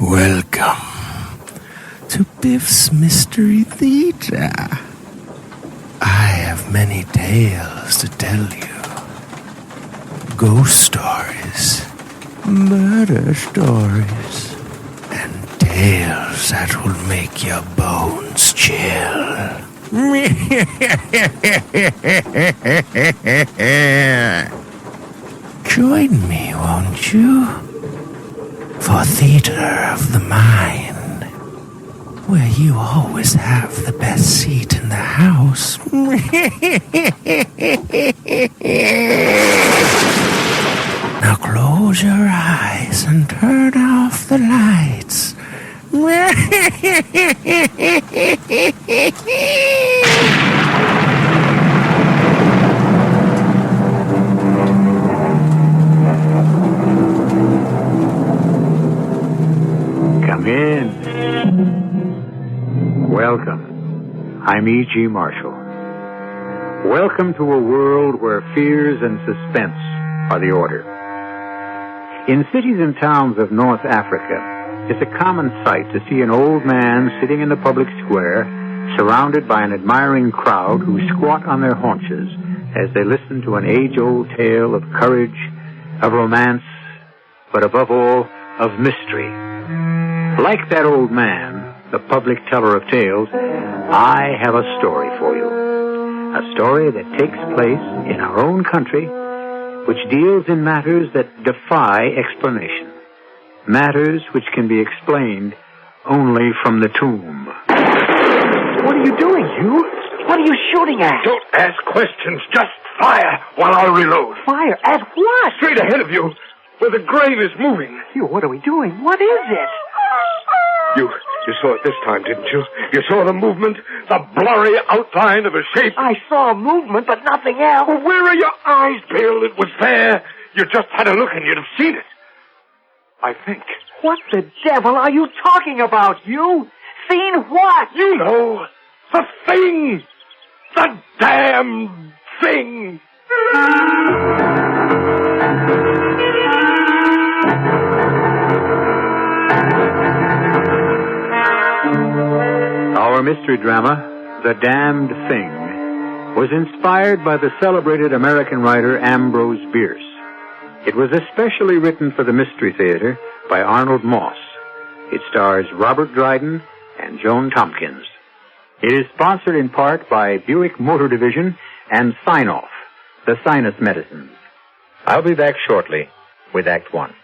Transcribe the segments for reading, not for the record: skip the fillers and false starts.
Welcome to Biff's Mystery Theater. I have many tales to tell you. Ghost stories, murder stories, and tales that will make your bones chill. Join me, won't you? For Theater of the Mind, where you always have the best seat in the house. Now close your eyes and turn off the lights. Come in. Welcome. I'm E.G. Marshall. Welcome to a world where fears and suspense are the order. In cities and towns of North Africa, it's a common sight to see an old man sitting in the public square, surrounded by an admiring crowd who squat on their haunches as they listen to an age-old tale of courage, of romance, but above all, of mystery. Like that old man, the public teller of tales, I have a story for you. A story that takes place in our own country, which deals in matters that defy explanation. Matters which can be explained only from the tomb. What are you doing, Hugh? What are you shooting at? Don't ask questions. Just fire while I reload. Fire? At what? Straight ahead of you, where the grain is moving. Hugh, what are we doing? What is it? You saw it this time, didn't you? You saw the movement, the blurry outline of a shape. I saw movement, but nothing else. Well, where are your eyes, Bill? It was there. You just had a look and you'd have seen it. I think. What the devil are you talking about, Hugh? Seen what? You know, the thing. The damn thing. Our mystery drama, The Damned Thing, was inspired by the celebrated American writer Ambrose Bierce. It was especially written for the Mystery Theater by Arnold Moss. It stars Robert Dryden and Joan Tompkins. It is sponsored in part by Buick Motor Division and Sign-Off, the sinus medicines. I'll be back shortly with Act One.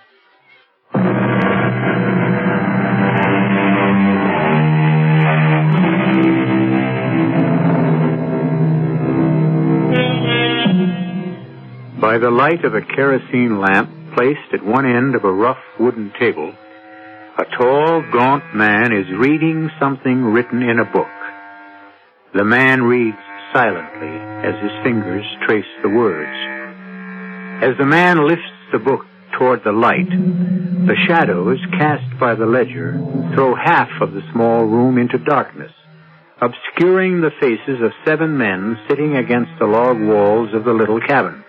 By the light of a kerosene lamp placed at one end of a rough wooden table, a tall, gaunt man is reading something written in a book. The man reads silently as his fingers trace the words. As the man lifts the book toward the light, the shadows cast by the ledger throw half of the small room into darkness, obscuring the faces of 7 men sitting against the log walls of the little cabin.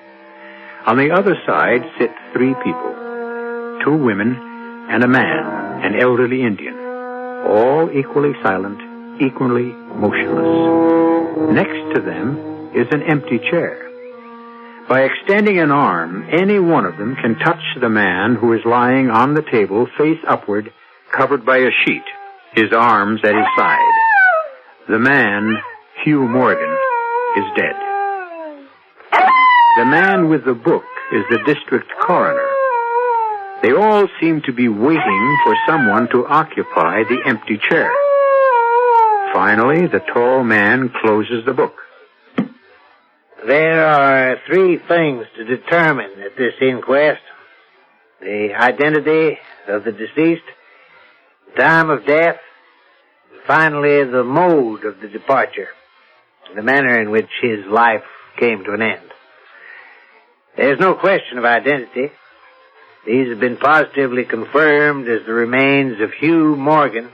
On the other side sit 3 people, 2 women and a man, an elderly Indian, all equally silent, equally motionless. Next to them is an empty chair. By extending an arm, any one of them can touch the man who is lying on the table face upward, covered by a sheet, his arms at his side. The man, Hugh Morgan, is dead. The man with the book is the district coroner. They all seem to be waiting for someone to occupy the empty chair. Finally, the tall man closes the book. There are 3 things to determine at this inquest. The identity of the deceased, the time of death, and finally the mode of the departure, the manner in which his life came to an end. There's no question of identity. These have been positively confirmed as the remains of Hugh Morgan,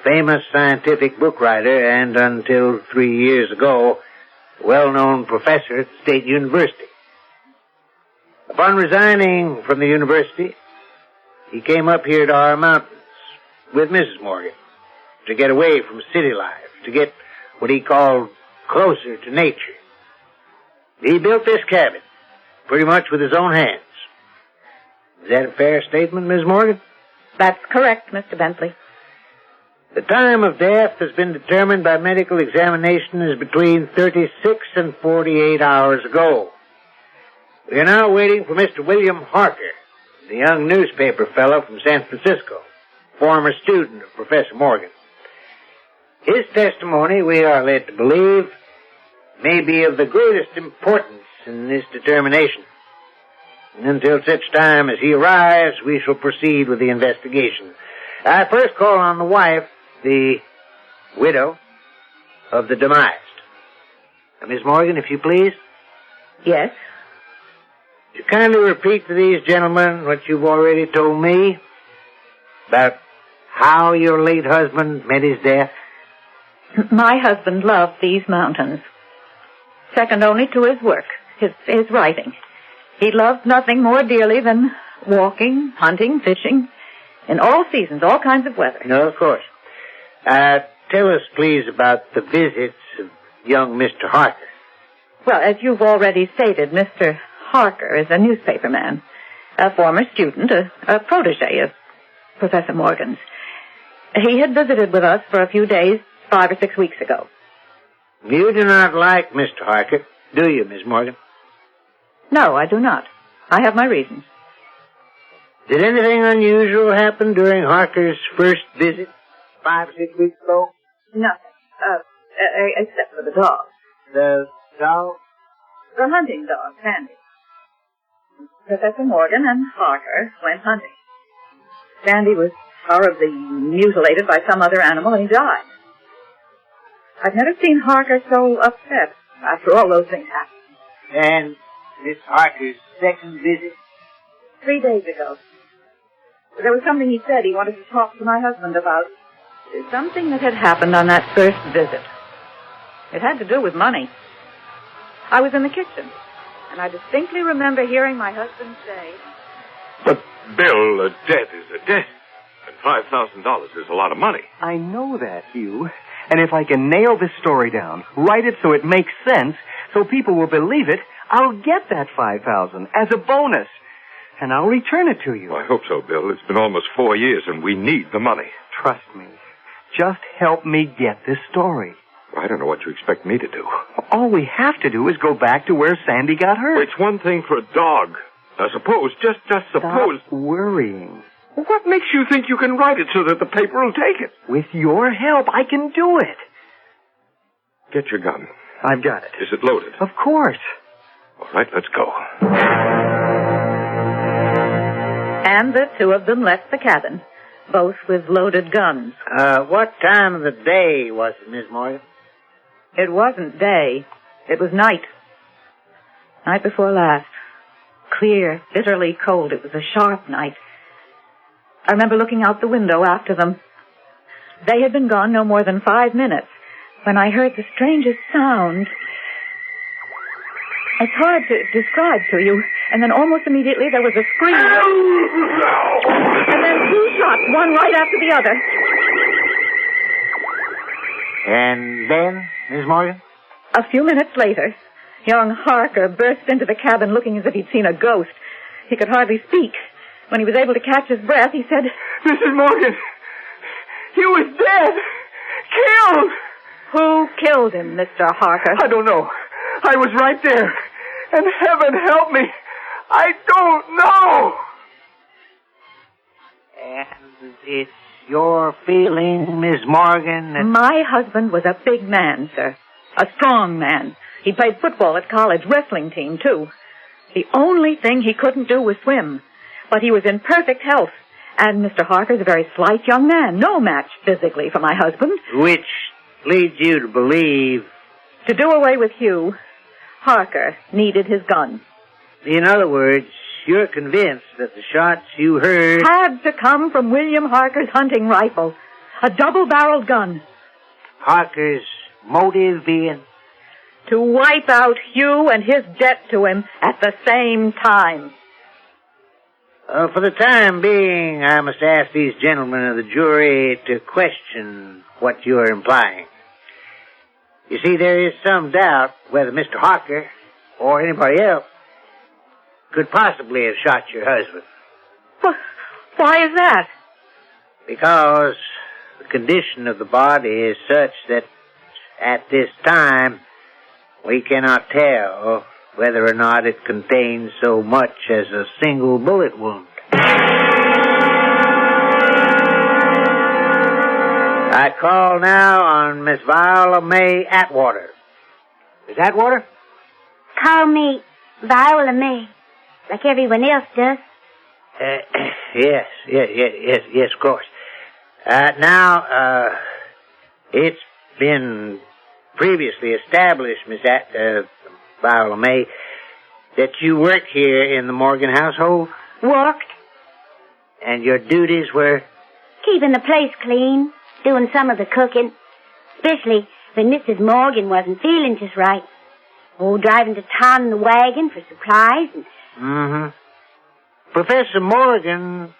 famous scientific book writer and, until 3 years ago, a well-known professor at the State University. Upon resigning from the university, he came up here to our mountains with Mrs. Morgan to get away from city life, to get what he called closer to nature. He built this cabin pretty much with his own hands. Is that a fair statement, Ms. Morgan? That's correct, Mr. Bentley. The time of death has been determined by medical examination as between 36 and 48 hours ago. We are now waiting for Mr. William Harker, the young newspaper fellow from San Francisco, former student of Professor Morgan. His testimony, we are led to believe, may be of the greatest importance in this determination. And until such time as he arrives, we shall proceed with the investigation. I first call on the wife, the widow of the demised. Miss Morgan, if you please. Yes? Would you kindly repeat to these gentlemen what you've already told me about how your late husband met his death? My husband loved these mountains, second only to his work, his writing. He loved nothing more dearly than walking, hunting, fishing, in all seasons, all kinds of weather. No, of course. Tell us, please, about the visits of young Mr. Harker. Well, as you've already stated, Mr. Harker is a newspaper man, a former student, a protege of Professor Morgan's. He had visited with us for a few days 5 or 6 weeks ago. You do not like Mr. Harker, do you, Miss Morgan? No, I do not. I have my reasons. Did anything unusual happen during Harker's first visit 5 or 6 weeks ago? Nothing, except for the dog. The dog? The hunting dog, Sandy. Professor Morgan and Harker went hunting. Sandy was horribly mutilated by some other animal, and he died. I've never seen Harker so upset after all those things happened. And Miss Harker's second visit? 3 days ago. There was something he said he wanted to talk to my husband about. Something that had happened on that first visit. It had to do with money. I was in the kitchen, and I distinctly remember hearing my husband say... But, Bill, a debt is a debt, and $5,000 is a lot of money. I know that, Hugh. And if I can nail this story down, write it so it makes sense, so people will believe it, I'll get that $5,000 as a bonus. And I'll return it to you. Well, I hope so, Bill. It's been almost 4 years, and we need the money. Trust me. Just help me get this story. I don't know what you expect me to do. All we have to do is go back to where Sandy got hurt. It's one thing for a dog. Now, suppose, just suppose... Stop worrying. What makes you think you can write it so that the paper will take it? With your help, I can do it. Get your gun. I've got it. Is it loaded? Of course. All right, let's go. And the two of them left the cabin, both with loaded guns. What time of the day was it, Miss Morgan? It wasn't day. It was night. Night before last. Clear, bitterly cold. It was a sharp night. I remember looking out the window after them. They had been gone no more than 5 minutes when I heard the strangest sound. It's hard to describe to you. And then almost immediately there was a scream. And then 2 shots, one right after the other. And then, Miss Morgan? A few minutes later, young Harker burst into the cabin looking as if he'd seen a ghost. He could hardly speak. When he was able to catch his breath, he said, Mrs. Morgan, he was dead. Killed. Who killed him, Mr. Harker? I don't know. I was right there. And heaven help me, I don't know. And it's your feeling, Miss Morgan, that... My husband was a big man, sir. A strong man. He played football at college, wrestling team, too. The only thing he couldn't do was swim. But he was in perfect health. And Mr. Harker's a very slight young man. No match physically for my husband. Which leads you to believe... To do away with Hugh, Harker needed his gun. In other words, you're convinced that the shots you heard... Had to come from William Harker's hunting rifle. A double-barreled gun. Harker's motive being... to wipe out Hugh and his debt to him at the same time. For the time being, I must ask these gentlemen of the jury to question what you are implying. You see, there is some doubt whether Mr. Harker or anybody else could possibly have shot your husband. Why is that? Because the condition of the body is such that at this time we cannot tell whether or not it contains so much as a single bullet wound. I call now on Miss Viola May Atwater. Miss Atwater? Call me Viola May, like everyone else does. Yes, of course. Now, it's been previously established, Miss Viola May, that you work here in the Morgan household? Worked. And your duties were? Keeping the place clean, doing some of the cooking, especially when Mrs. Morgan wasn't feeling just right. Oh, driving to town in the wagon for supplies and... Mm-hmm. Professor Morgan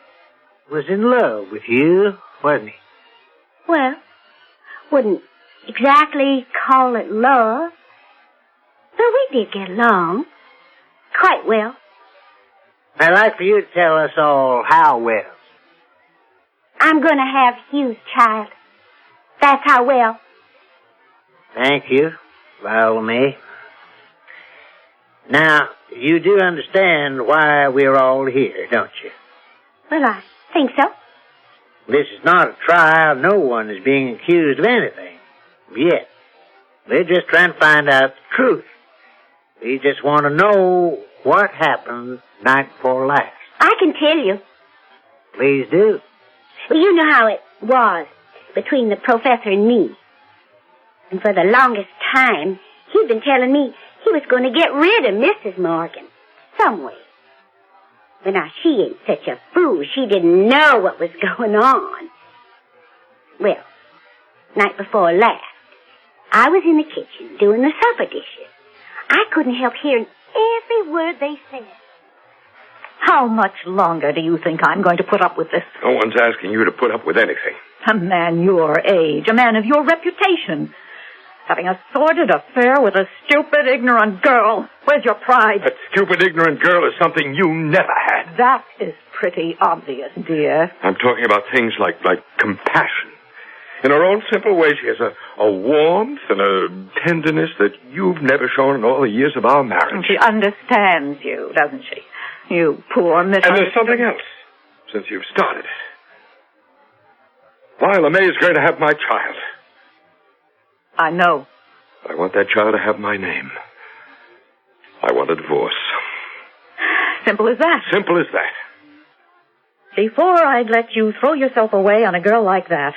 was in love with you, wasn't he? Well, wouldn't exactly call it love, but we did get along quite well. I'd like for you to tell us all how well. I'm going to have Hugh's child. That's how well. Thank you, Viola May. Now, you do understand why we're all here, don't you? Well, I think so. This is not a trial. No one is being accused of anything. Yet. We're just trying to find out the truth. We just want to know what happened night before last. I can tell you. Please do. Well, you know how it was between the professor and me. And for the longest time, he'd been telling me he was going to get rid of Mrs. Morgan some way. But now, she ain't such a fool. She didn't know what was going on. Well, night before last, I was in the kitchen doing the supper dishes. I couldn't help hearing every word they said. How much longer do you think I'm going to put up with this? No one's asking you to put up with anything. A man your age, a man of your reputation, having a sordid affair with a stupid, ignorant girl. Where's your pride? That stupid, ignorant girl is something you never had. That is pretty obvious, dear. I'm talking about things like compassion. In her own simple way, she has a warmth and a tenderness that you've never shown in all the years of our marriage. She understands you, doesn't she? You poor misunderstood... And there's something else, since you've started. Viola May is going to have my child. I know. I want that child to have my name. I want a divorce. Simple as that. Simple as that. Before I'd let you throw yourself away on a girl like that,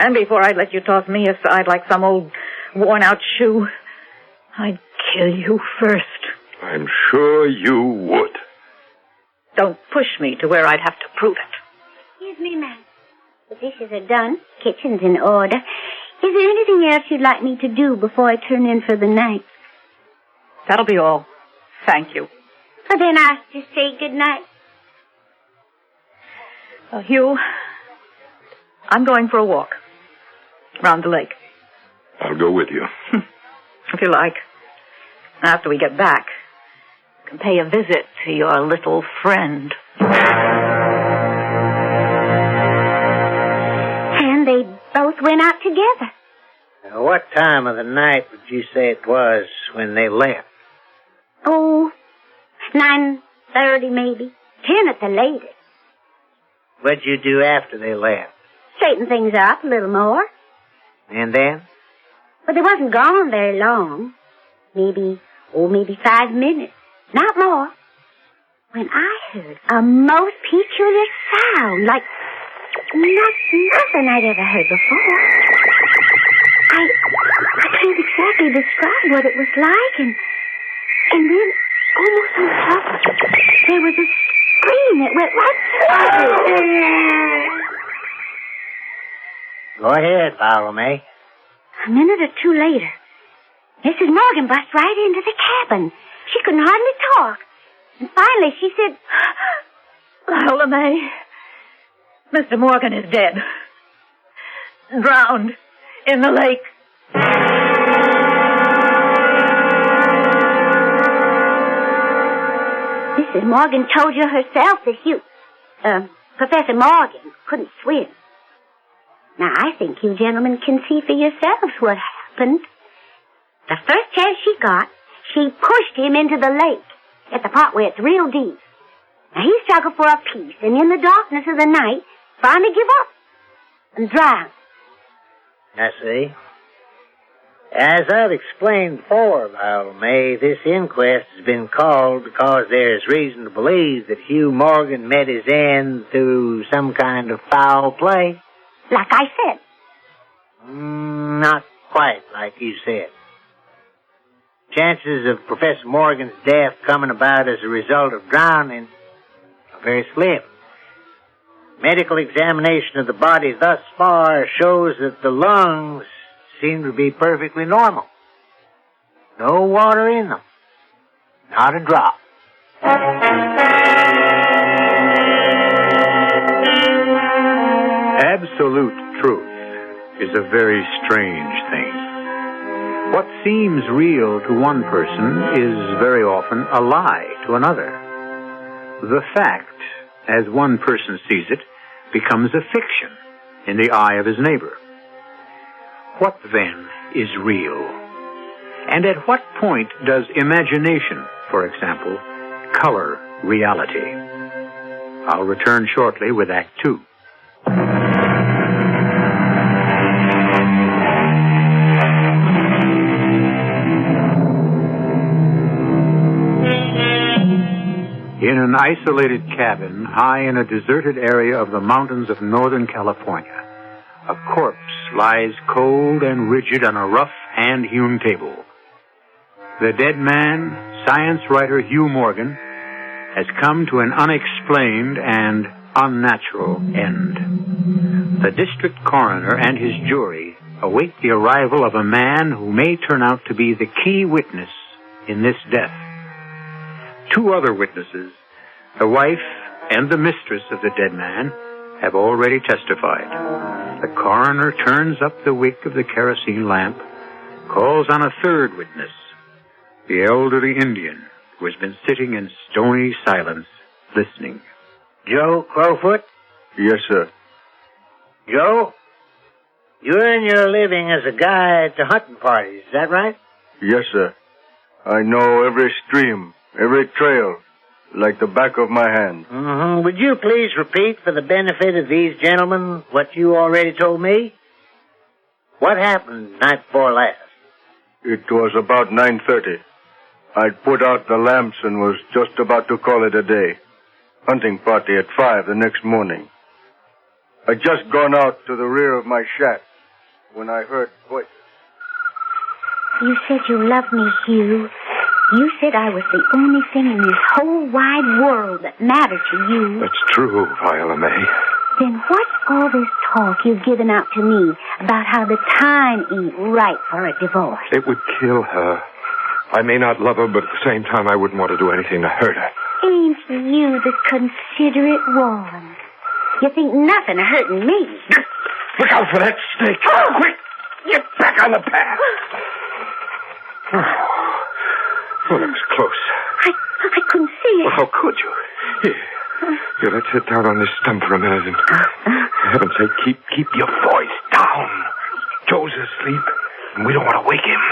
and before I'd let you toss me aside like some old worn-out shoe, I'd kill you first. I'm sure you would. Don't push me to where I'd have to prove it. Excuse me, ma'am. The dishes are done. Kitchen's in order. Is there anything else you'd like me to do before I turn in for the night? That'll be all. Thank you. Well, then I'll just say good night. Hugh, I'm going for a walk around the lake. I'll go with you. If you like. After we get back, you can pay a visit to your little friend. And they both went out together. Now, what time of the night would you say it was when they left? Oh, 9:30 maybe. 10 at the latest. What'd you do after they left? Straighten things up a little more. And then? But they wasn't gone very long. Maybe 5 minutes. Not more. When I heard a most peculiar sound, like nothing I'd ever heard before. I can't exactly describe what it was like, and then almost on top of it, there was a scream that went right through it. Go ahead, Viola May. A minute or two later, Mrs. Morgan bust right into the cabin. She couldn't hardly talk. And finally she said, Viola May, Mr. Morgan is dead. Drowned in the lake. Mrs. Morgan told you herself that Professor Morgan couldn't swim. Now, I think you gentlemen can see for yourselves what happened. The first chance she got, she pushed him into the lake at the part where it's real deep. Now, he struggled for a piece, and in the darkness of the night, finally give up and drowned. I see. As I've explained before, Viola May, this inquest has been called because there's reason to believe that Hugh Morgan met his end through some kind of foul play. Like I said. Not quite like you said. Chances of Professor Morgan's death coming about as a result of drowning are very slim. Medical examination of the body thus far shows that the lungs seem to be perfectly normal. No water in them. Not a drop. Absolute truth is a very strange thing. What seems real to one person is very often a lie to another. The fact, as one person sees it, becomes a fiction in the eye of his neighbor. What then is real? And at what point does imagination, for example, color reality? I'll return shortly with Act Two. In an isolated cabin high in a deserted area of the mountains of Northern California, a corpse lies cold and rigid on a rough hand-hewn table. The dead man, science writer Hugh Morgan, has come to an unexplained and unnatural end. The district coroner and his jury await the arrival of a man who may turn out to be the key witness in this death. Two other witnesses, the wife and the mistress of the dead man, have already testified. The coroner turns up the wick of the kerosene lamp, calls on a third witness, the elderly Indian who has been sitting in stony silence, listening. Joe Crowfoot? Yes, sir. Joe, you earn your living as a guide to hunting parties, is that right? Yes, sir. I know every stream, every trail, like the back of my hand. Mm-hmm. Would you please repeat for the benefit of these gentlemen what you already told me? What happened night before last? It was about 9:30. I'd put out the lamps and was just about to call it a day. Hunting party at 5 the next morning. I'd just gone out to the rear of my shack when I heard voices. You said you loved me, Hugh. You said I was the only thing in this whole wide world that mattered to you. That's true, Viola May. Then what's all this talk you've given out to me about how the time ain't right for a divorce? It would kill her. I may not love her, but at the same time, I wouldn't want to do anything to hurt her. Ain't you the considerate one? You think nothing of hurting me. Look out for that snake. Oh. Quick! Get back on the path. Oh, that was close. I couldn't see it. Well, how could you? Here, let's sit down on this stump for a minute and, for heaven's sake, keep your voice down. Joe's asleep, and we don't want to wake him.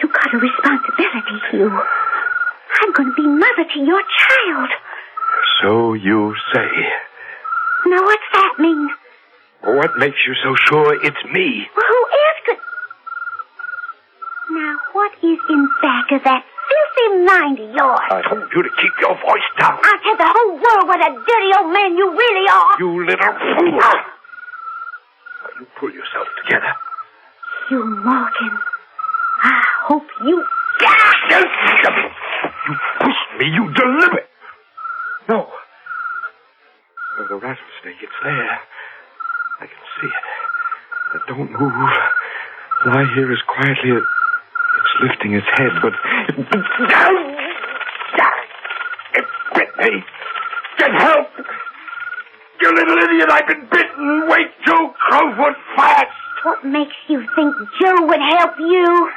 You got a responsibility, Hugh. I'm going to be mother to your child. So you say. Now, what's that mean? What makes you so sure it's me? Well, who else could... Now, what is in back of that filthy mind of yours? I told you to keep your voice down. I'll tell the whole world what a dirty old man you really are. You little fool. Now, you pull yourself together. Hugh Morgan, I hope you... You pushed me, you deliberate. No. Oh, the rattlesnake, it's there. I can see it. But don't move. Lie here as quietly as lifting his head, but... It bit me! Get help! You little idiot, I've been bitten! Wait, Joe Crowfoot, fast! What makes you think Joe would help you?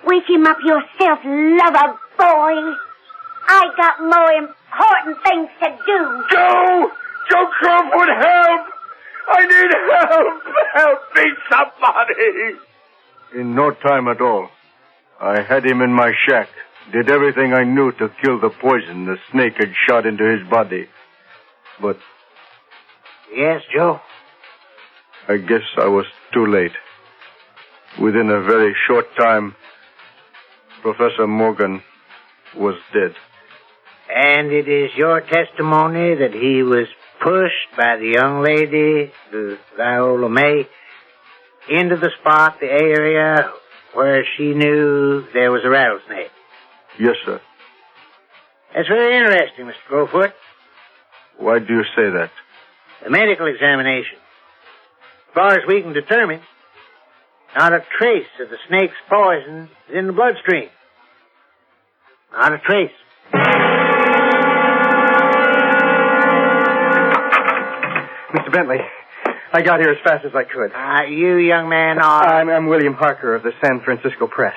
Wake him up yourself, lover boy. I got more important things to do. Joe! Joe Crowfoot, help! I need help! Help me, somebody! In no time at all. I had him in my shack. Did everything I knew to kill the poison the snake had shot into his body. But Yes, Joe? I guess I was too late. Within a very short time, Professor Morgan was dead. And it is your testimony that he was pushed by the young lady, Viola May, into the spot, the area where she knew there was a rattlesnake. Yes, sir. That's very interesting, Mr. Crowfoot. Why do you say that? The medical examination. As far as we can determine, not a trace of the snake's poison is in the bloodstream. Not a trace. Mr. Bentley, I got here as fast as I could. You, young man, are... I'm William Harker of the San Francisco Press.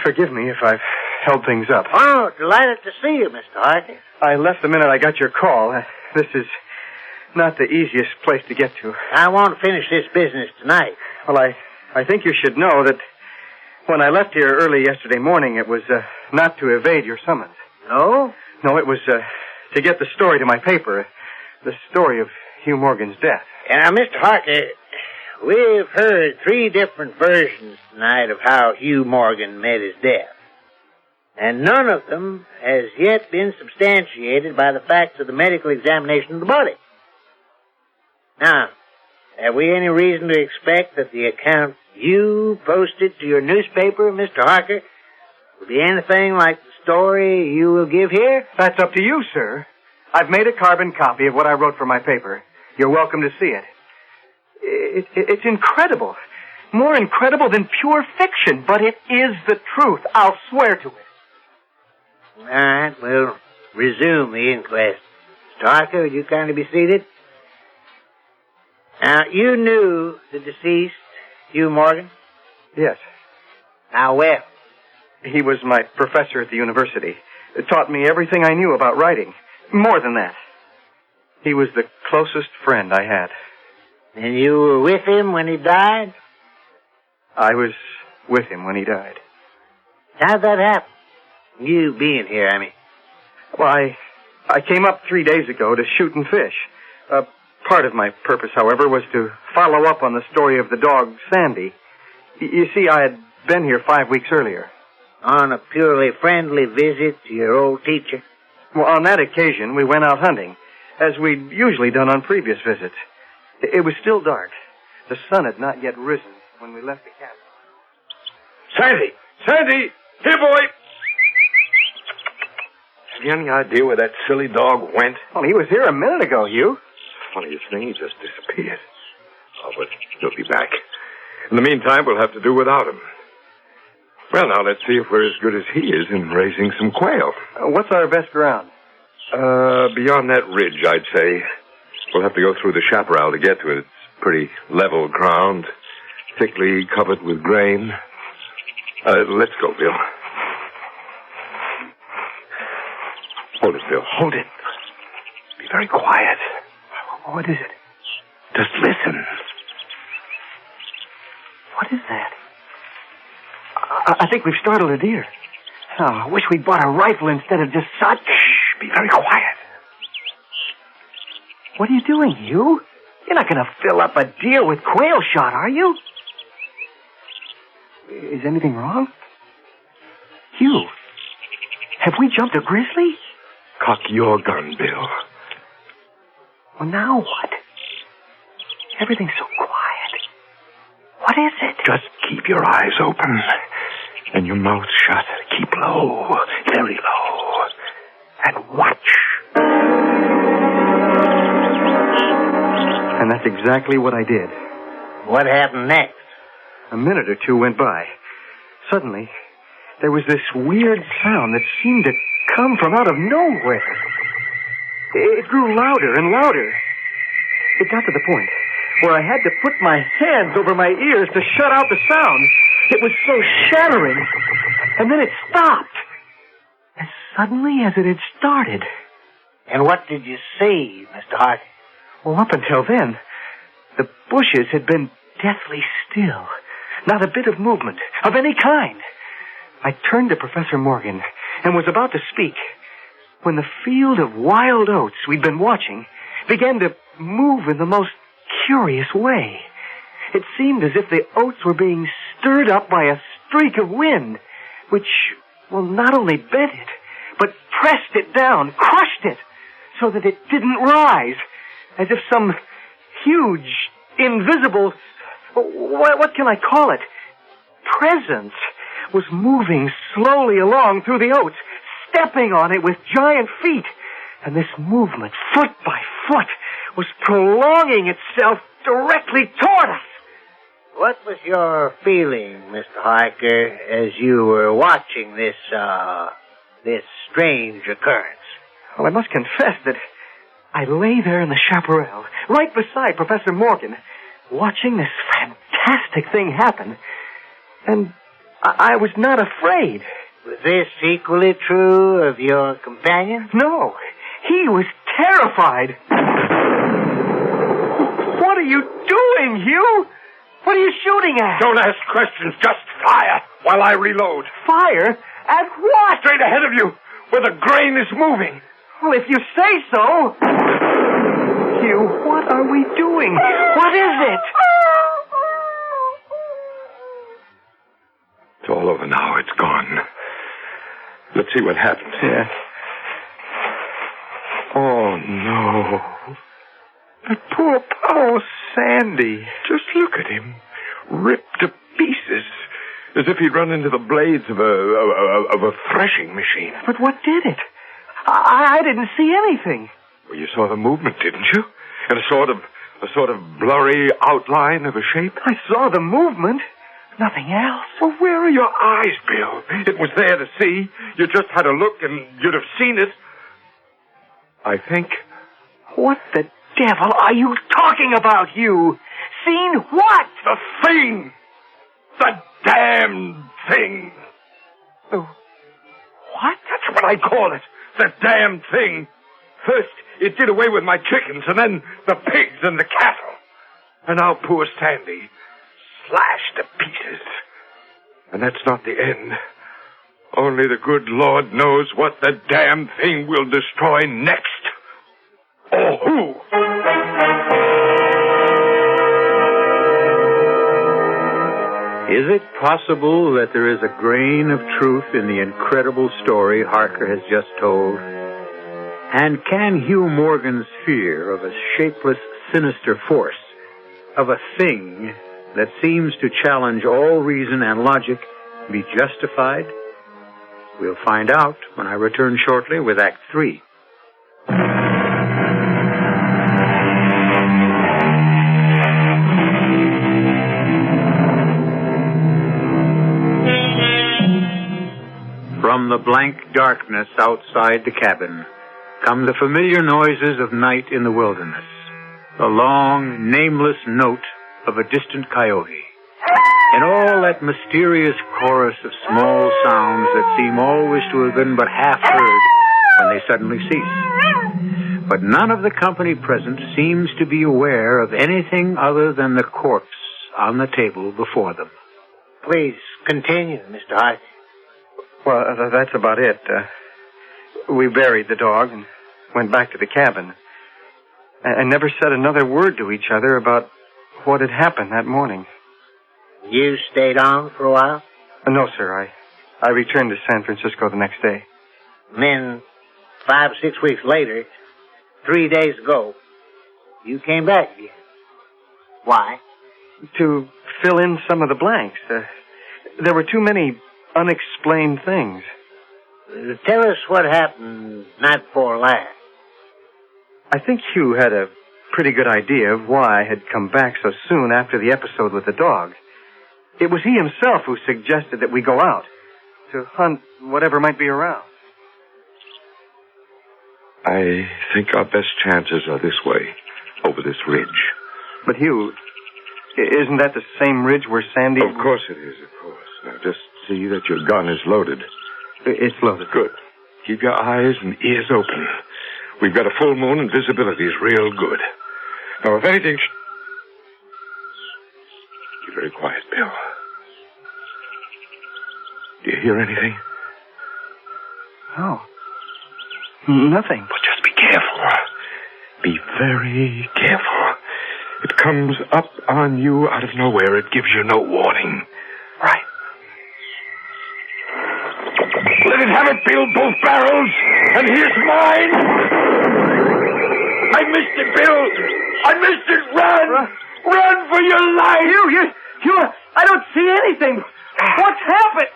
Forgive me if I've held things up. Oh, delighted to see you, Mr. Harker. I left the minute I got your call. This is not the easiest place to get to. I want to finish this business tonight. Well, I think you should know that when I left here early yesterday morning, it was not to evade your summons. No? No, it was to get the story to my paper. The story of Hugh Morgan's death. Now, Mr. Harker, we've heard 3 different versions tonight of how Hugh Morgan met his death. And none of them has yet been substantiated by the facts of the medical examination of the body. Now, have we any reason to expect that the account you posted to your newspaper, Mr. Harker, will be anything like the story you will give here? That's up to you, sir. I've made a carbon copy of what I wrote for my paper. You're welcome to see it. It's incredible. More incredible than pure fiction, but it is the truth. I'll swear to it. All right, we'll resume the inquest. Mr. Harker, would you kindly be seated? Now, you knew the deceased, Hugh Morgan? Yes. How well? He was my professor at the university. It taught me everything I knew about writing. More than that. He was the closest friend I had. And you were with him when he died? I was with him when he died. How'd that happen? You being here, I mean. Well, I came up 3 days ago to shoot and fish. Part of my purpose, however, was to follow up on the story of the dog, Sandy. You see, I had been here 5 weeks earlier. On a purely friendly visit to your old teacher? Well, on that occasion, we went out hunting, as we'd usually done on previous visits. It was still dark. The sun had not yet risen when we left the cabin. Sandy! Sandy! Here, boy! Have you any idea where that silly dog went? Well, he was here a minute ago, Hugh. Funniest thing, he just disappeared. Oh, but he'll be back. In the meantime, we'll have to do without him. Well, now, let's see if we're as good as he is in raising some quail. What's our best ground? Beyond that ridge, I'd say. We'll have to go through the chaparral to get to it. It's pretty level ground, thickly covered with grain. Let's go, Bill. Hold it, Bill. Hold it. Be very quiet. What is it? Just listen. What is that? I think we've startled a deer. Oh, I wish we'd bought a rifle instead of just shot. Shh, be very quiet. What are you doing, Hugh? You're not going to fill up a deer with quail shot, are you? Is anything wrong? Hugh, have we jumped a grizzly? Cock your gun, Bill. Well, now what? Everything's so quiet. What is it? Just keep your eyes open and your mouth shut. Keep low, very low, and watch. And that's exactly what I did. What happened next? A minute or two went by. Suddenly, there was this weird sound that seemed to come from out of nowhere. It grew louder and louder. It got to the point where I had to put my hands over my ears to shut out the sound. It was so shattering. And then it stopped. As suddenly as it had started. And what did you see, Mr. Hart? Well, up until then, the bushes had been deathly still. Not a bit of movement of any kind. I turned to Professor Morgan and was about to speak when the field of wild oats we'd been watching began to move in the most curious way. It seemed as if the oats were being stirred up by a streak of wind, which, well, not only bent it, but pressed it down, crushed it, so that it didn't rise, as if some huge, invisible, what can I call it, presence was moving slowly along through the oats, stepping on it with giant feet. And this movement, foot by foot, was prolonging itself directly toward us. What was your feeling, Mr. Harker, as you were watching this strange occurrence? Well, I must confess that I lay there in the chaparral, right beside Professor Morgan, watching this fantastic thing happen. And I was not afraid. Was this equally true of your companion? No, he was terrified. What are you doing, Hugh? What are you shooting at? Don't ask questions, just fire while I reload. Fire? At what? Straight ahead of you, where the grain is moving. Well, if you say so. Hugh, what are we doing? What is it? It's all over now. It's gone. Let's see what happens. Yeah. Oh, no. That poor Sandy. Just look at him. Ripped to pieces. As if he'd run into the blades of a threshing machine. But what did it? I didn't see anything. Well, you saw the movement, didn't you? And a sort of blurry outline of a shape? I saw the movement. Nothing else. Well, where are your eyes, Bill? It was there to see. You just had to look and you'd have seen it. I think. What the devil are you talking about, Hugh? Seen what? The thing! The damn thing! Oh, what? That's what I call it. The damn thing. First, it did away with my chickens, and then the pigs and the cattle. And now poor Sandy, slashed to pieces. And that's not the end. Only the good Lord knows what the damn thing will destroy next. Or who? Is it possible that there is a grain of truth in the incredible story Harker has just told? And can Hugh Morgan's fear of a shapeless, sinister force, of a thing that seems to challenge all reason and logic, be justified? We'll find out when I return shortly with Act 3. From the blank darkness outside the cabin come the familiar noises of night in the wilderness, the long, nameless note of a distant coyote, and all that mysterious chorus of small sounds that seem always to have been but half heard when they suddenly cease. But none of the company present seems to be aware of anything other than the corpse on the table before them. Please continue, Mr. Hart. Well, that's about it. We buried the dog and went back to the cabin. And never said another word to each other about what had happened that morning. You stayed on for a while? No, sir. I returned to San Francisco the next day. And then 5 or 6 weeks later, 3 days ago, you came back again. Why? To fill in some of the blanks. There were too many unexplained things. Tell us what happened night before last. I think Hugh had a pretty good idea of why I had come back so soon after the episode with the dog. It was he himself who suggested that we go out to hunt whatever might be around. I think our best chances are this way, over this ridge. But, Hugh, isn't that the same ridge where Sandy... Of course it is, of course. Now, just see that your gun is loaded. It's loaded. Good. Keep your eyes and ears open. We've got a full moon and visibility is real good. Now, if anything... Be very quiet, Bill. Do you hear anything? No. Nothing. But just be careful. Be very careful. It comes up on you out of nowhere. It gives you no warning. Right. Let it have it, Bill, both barrels. And here's mine. I missed it, Bill. I missed it. Run. Run for your life. You, I don't see anything. What's happened?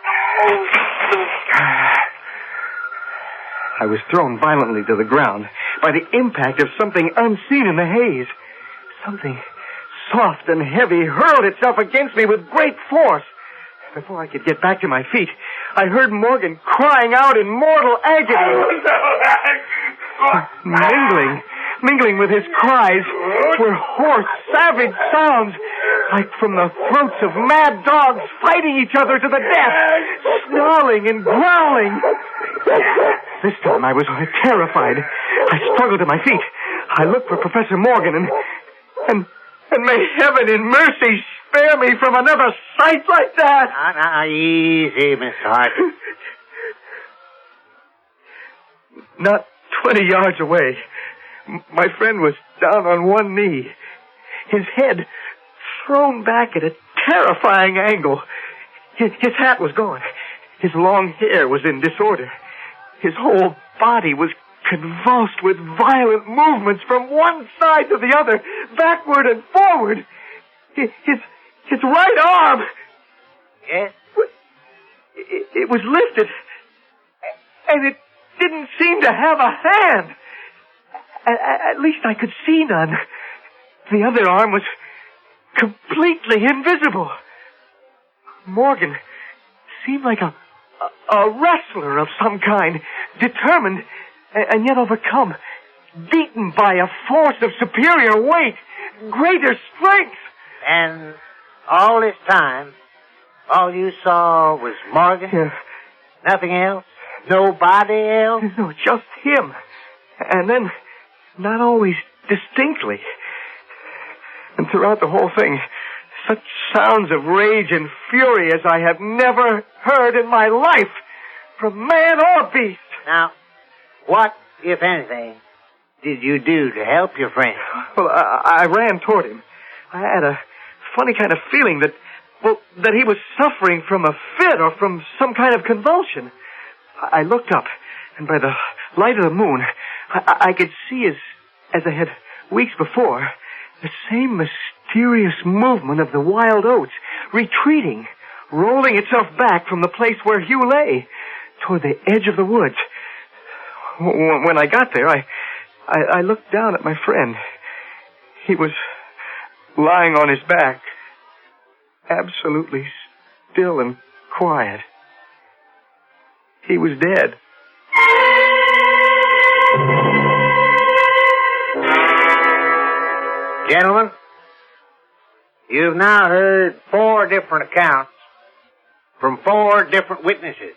I was thrown violently to the ground by the impact of something unseen in the haze. Something soft and heavy hurled itself against me with great force. Before I could get back to my feet, I heard Morgan crying out in mortal agony. Mingling with his cries were hoarse, savage sounds, like from the throats of mad dogs fighting each other to the death, snarling and growling. This time I was terrified. I struggled to my feet. I looked for Professor Morgan and may heaven in mercy spare me from another sight like that. Now, easy, Mr. Hart. Not 20 yards away, my friend was down on one knee, his head thrown back at a terrifying angle. His hat was gone. His long hair was in disorder. His whole body was convulsed with violent movements from one side to the other, backward and forward. His right arm... Yes? It was lifted, and it didn't seem to have a hand. At least I could see none. The other arm was completely invisible. Morgan seemed like a wrestler of some kind, determined and yet overcome, beaten by a force of superior weight, greater strength. And all this time, all you saw was Morgan? Yeah. Nothing else? Nobody else? No, just him. And then, not always distinctly. And throughout the whole thing, such sounds of rage and fury as I have never heard in my life, from man or beast. Now, what, if anything, did you do to help your friend? Well, I ran toward him. I had a funny kind of feeling that he was suffering from a fit or from some kind of convulsion. I looked up, and by the light of the moon, I could see, as I had weeks before, the same mysterious movement of the wild oats, retreating, rolling itself back from the place where Hugh lay, toward the edge of the woods. When I got there, I looked down at my friend. He was lying on his back, absolutely still and quiet. He was dead. Gentlemen, you've now heard 4 different accounts from 4 different witnesses.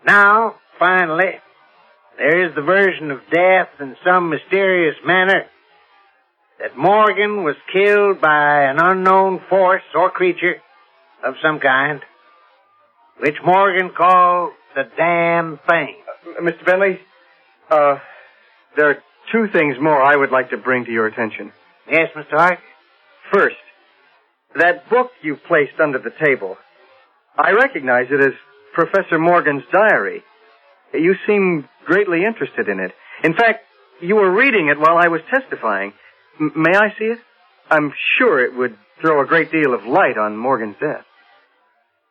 Now, finally, there is the version of death in some mysterious manner that Morgan was killed by an unknown force or creature of some kind, which Morgan called the damn thing. Mr. Bentley, there are 2 things more I would like to bring to your attention. Yes, Mr. Hart? First, that book you placed under the table, I recognize it as Professor Morgan's diary. You seem greatly interested in it. In fact, you were reading it while I was testifying. May I see it? I'm sure it would throw a great deal of light on Morgan's death.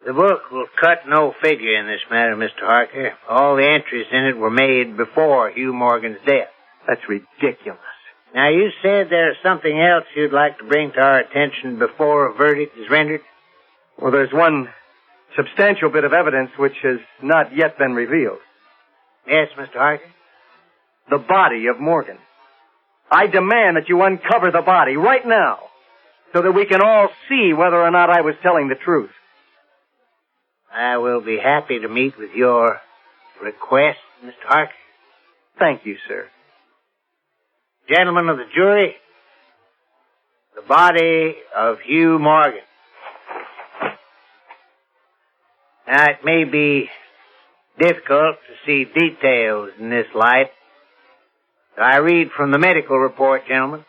The book will cut no figure in this matter, Mr. Harker. All the entries in it were made before Hugh Morgan's death. That's ridiculous. Now, you said there's something else you'd like to bring to our attention before a verdict is rendered? Well, there's one substantial bit of evidence which has not yet been revealed. Yes, Mr. Harker? The body of Morgan. I demand that you uncover the body right now so that we can all see whether or not I was telling the truth. I will be happy to meet with your request, Mr. Harker. Thank you, sir. Gentlemen of the jury, the body of Hugh Morgan. Now, it may be difficult to see details in this light. I read from the medical report, gentlemen.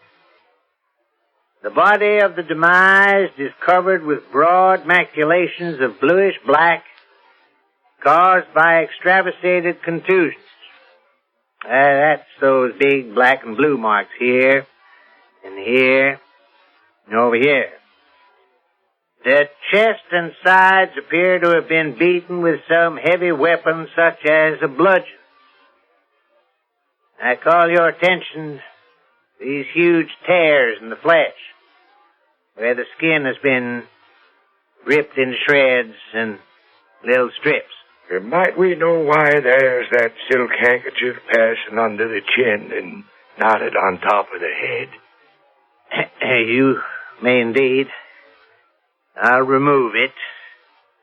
The body of the demised is covered with broad maculations of bluish-black caused by extravasated contusions. That's those big black and blue marks here, and here, and over here. The chest and sides appear to have been beaten with some heavy weapon such as a bludgeon. I call your attention to these huge tears in the flesh, where the skin has been ripped into shreds and little strips. Might we know why there's that silk handkerchief passing under the chin and knotted on top of the head? You may indeed. I'll remove it,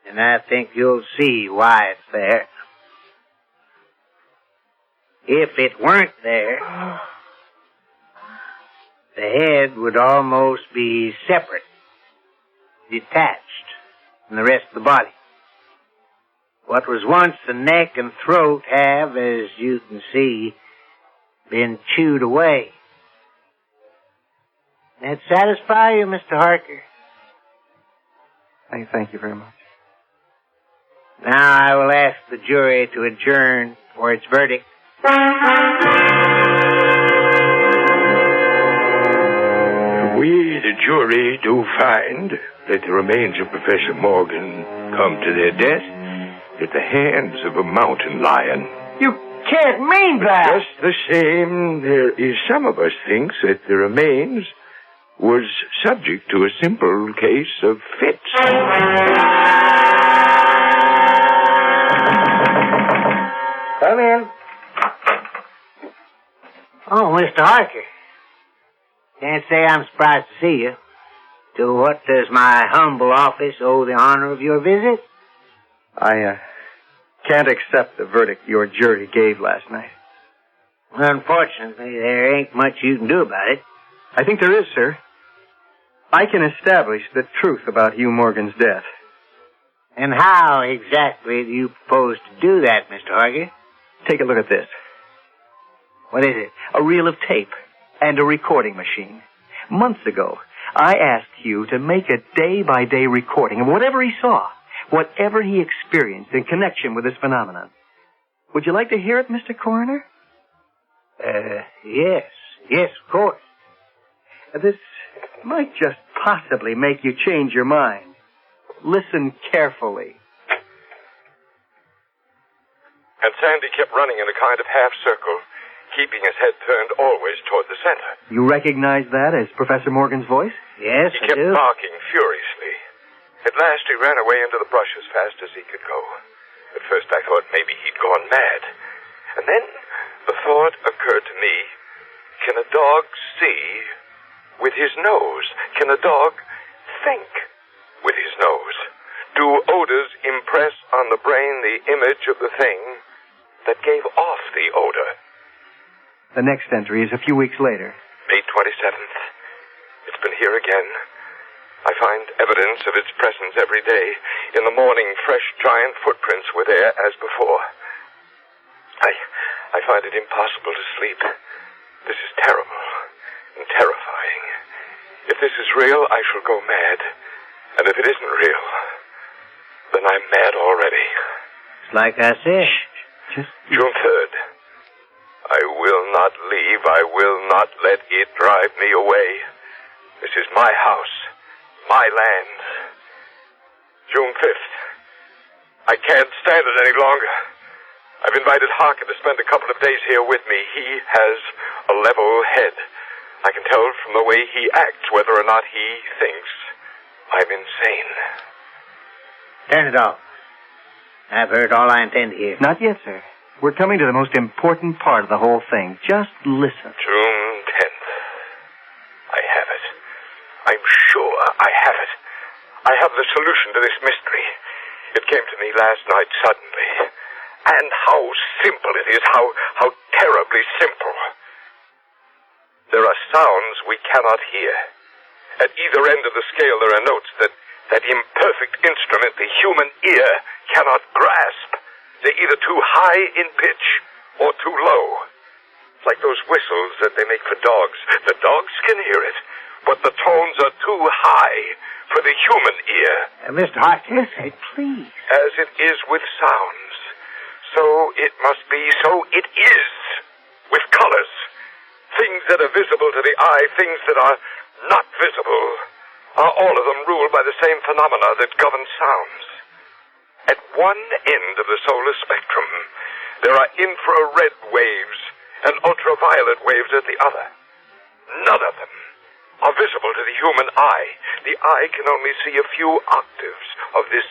and I think you'll see why it's there. If it weren't there, the head would almost be separate, detached from the rest of the body. What was once the neck and throat have, as you can see, been chewed away. That satisfy you, Mr. Harker? I thank you very much. Now I will ask the jury to adjourn for its verdict. We, the jury, do find that the remains of Professor Morgan come to their death at the hands of a mountain lion. You can't mean that! Just the same, there is some of us thinks that the remains was subject to a simple case of fits. Come in. Oh, Mr. Harker. Can't say I'm surprised to see you. To what does my humble office owe the honor of your visit? I can't accept the verdict your jury gave last night. Unfortunately, there ain't much you can do about it. I think there is, sir. I can establish the truth about Hugh Morgan's death. And how exactly do you propose to do that, Mr. Harker? Take a look at this. What is it? A reel of tape and a recording machine. Months ago, I asked Hugh to make a day-by-day recording of whatever he saw, whatever he experienced in connection with this phenomenon. Would you like to hear it, Mr. Coroner? Yes. Yes, of course. This might just possibly make you change your mind. Listen carefully. And Sandy kept running in a kind of half circle, keeping his head turned always toward the center. You recognize that as Professor Morgan's voice? Yes, He I kept do. barking furiously. At last he ran away into the brush as fast as he could go. At first I thought maybe he'd gone mad. And then the thought occurred to me, can a dog see with his nose? Can a dog think with his nose? Do odors impress on the brain the image of the thing that gave off the odor? The next entry is a few weeks later. May 27th. It's been here again. I find evidence of its presence every day. In the morning, fresh giant footprints were there as before. I find it impossible to sleep. This is terrible and terrifying. If this is real, I shall go mad. And if it isn't real, then I'm mad already. It's like I said. Just June 3rd. I will not leave. I will not let it drive me away. This is my house, my land. June 5th. I can't stand it any longer. I've invited Harker to spend a couple of days here with me. He has a level head. I can tell from the way he acts whether or not he thinks I'm insane. Turn it off. I've heard all I intend to hear. Not yet, sir. We're coming to the most important part of the whole thing. Just listen. June 10th. I have it. I'm sure I have it. I have the solution to this mystery. It came to me last night suddenly. And how simple it is, how terribly simple. There are sounds we cannot hear. At either end of the scale there are notes that imperfect instrument the human ear cannot grasp. They're either too high in pitch or too low. It's like those whistles that they make for dogs. The dogs can hear it, but the tones are too high for the human ear. Mr. Harker? Listen, please. As it is with sounds, so it must be, so it is with colors. Things that are visible to the eye, things that are not visible, are all of them ruled by the same phenomena that govern sounds. At one end of the solar spectrum, there are infrared waves and ultraviolet waves at the other. None of them are visible to the human eye. The eye can only see a few octaves of this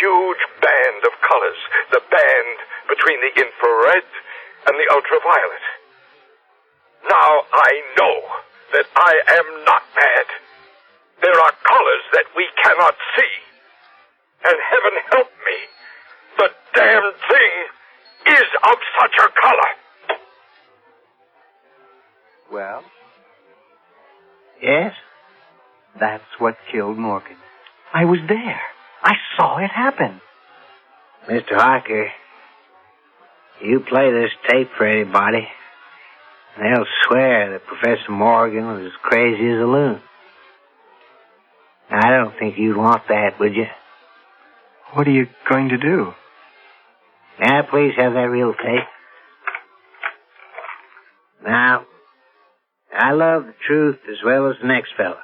huge band of colors, the band between the infrared and the ultraviolet. Now I know that I am not mad. There are colors that we cannot see. And heaven help me, the damned thing is of such a color. Well? Yes? That's what killed Morgan. I was there. I saw it happen. Mr. Harker, you play this tape for anybody, and they'll swear that Professor Morgan was as crazy as a loon. Now, I don't think you'd want that, would you? What are you going to do? Now, please have that real tape. Now, I love the truth as well as the next fella.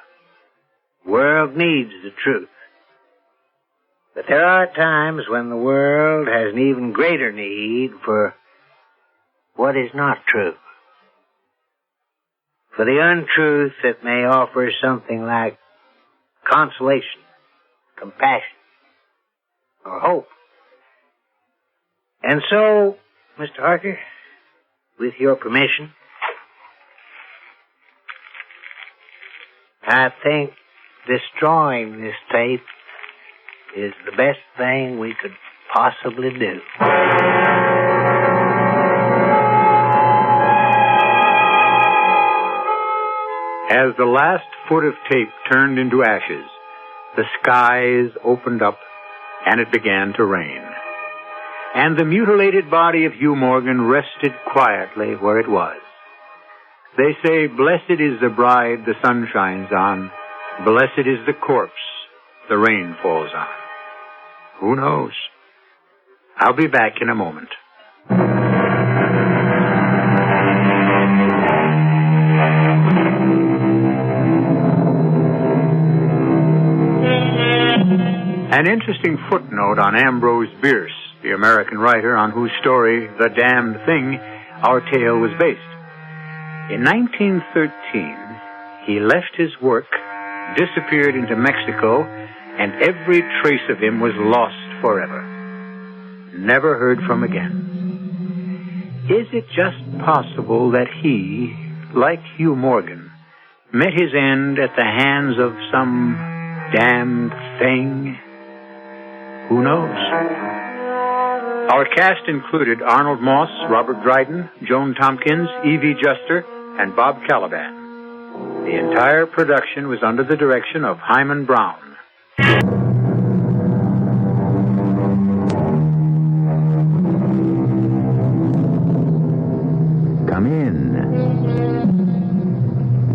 The world needs the truth. But there are times when the world has an even greater need for what is not true. For the untruth that may offer something like consolation, compassion, or hope. And so, Mr. Harker, with your permission, I think destroying this tape is the best thing we could possibly do. As the last foot of tape turned into ashes, the skies opened up and it began to rain. And the mutilated body of Hugh Morgan rested quietly where it was. They say, blessed is the bride the sun shines on, blessed is the corpse the rain falls on. Who knows? I'll be back in a moment. An interesting footnote on Ambrose Bierce, the American writer on whose story, The Damned Thing, our tale was based. In 1913, he left his work, disappeared into Mexico, and every trace of him was lost forever. Never heard from again. Is it just possible that he, like Hugh Morgan, met his end at the hands of some damned thing? Who knows? Our cast included Arnold Moss, Robert Dryden, Joan Tompkins, Evie Juster, and Bob Caliban. The entire production was under the direction of Hyman Brown. Come in.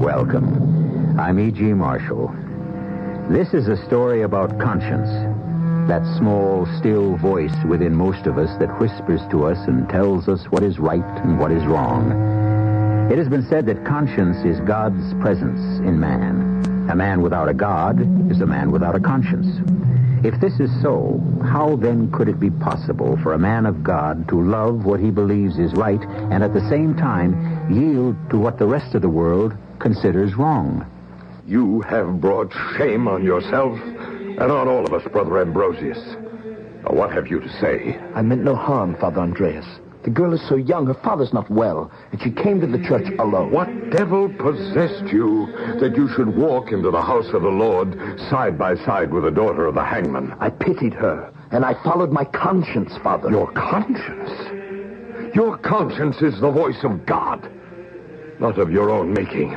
Welcome. I'm E.G. Marshall. This is a story about conscience. That small, still voice within most of us that whispers to us and tells us what is right and what is wrong. It has been said that conscience is God's presence in man. A man without a God is a man without a conscience. If this is so, how then could it be possible for a man of God to love what he believes is right and at the same time yield to what the rest of the world considers wrong. You have brought shame on yourself and on all of us, Brother Ambrosius. Now, what have you to say? I meant no harm, Father Andreas. The girl is so young, her father's not well, and she came to the church alone. What devil possessed you that you should walk into the house of the Lord side by side with the daughter of the hangman? I pitied her, and I followed my conscience, Father. Your conscience? Your conscience is the voice of God, not of your own making.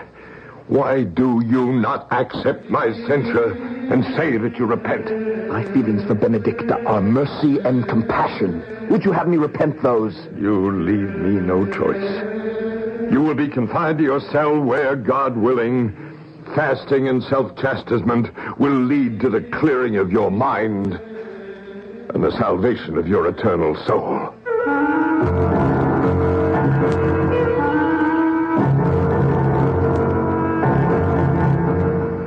Why do you not accept my censure and say that you repent? My feelings for Benedicta are mercy and compassion. Would you have me repent those? You leave me no choice. You will be confined to your cell where, God willing, fasting and self-chastisement will lead to the clearing of your mind and the salvation of your eternal soul.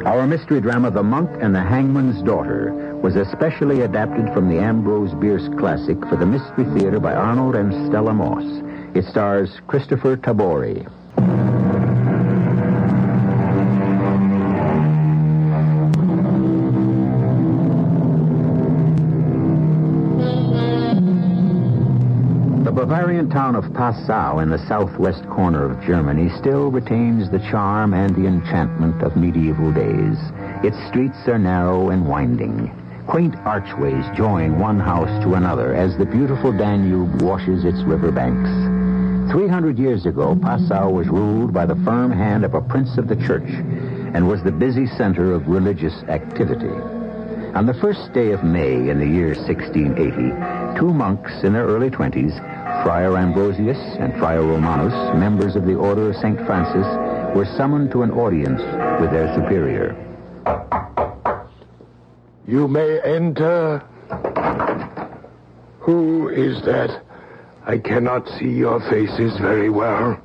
Our mystery drama, The Monk and the Hangman's Daughter, was especially adapted from the Ambrose Bierce classic for the Mystery Theater by Arnold and Stella Moss. It stars Christopher Tabori. The Bavarian town of Passau in the southwest corner of Germany still retains the charm and the enchantment of medieval days. Its streets are narrow and winding. Quaint archways join one house to another as the beautiful Danube washes its riverbanks. 300 years ago, Passau was ruled by the firm hand of a prince of the church and was the busy center of religious activity. On the first day of May in the year 1680, two monks in their early 20s, Friar Ambrosius and Friar Romanus, members of the Order of St. Francis, were summoned to an audience with their superior. You may enter. Who is that? I cannot see your faces very well.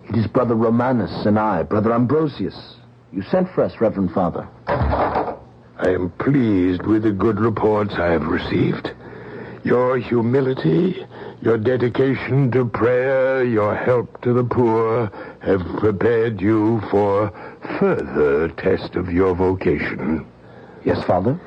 It is Brother Romanus and I, Brother Ambrosius. You sent for us, Reverend Father. I am pleased with the good reports I have received. Your humility, your dedication to prayer, your help to the poor have prepared you for further test of your vocation. Yes, Father?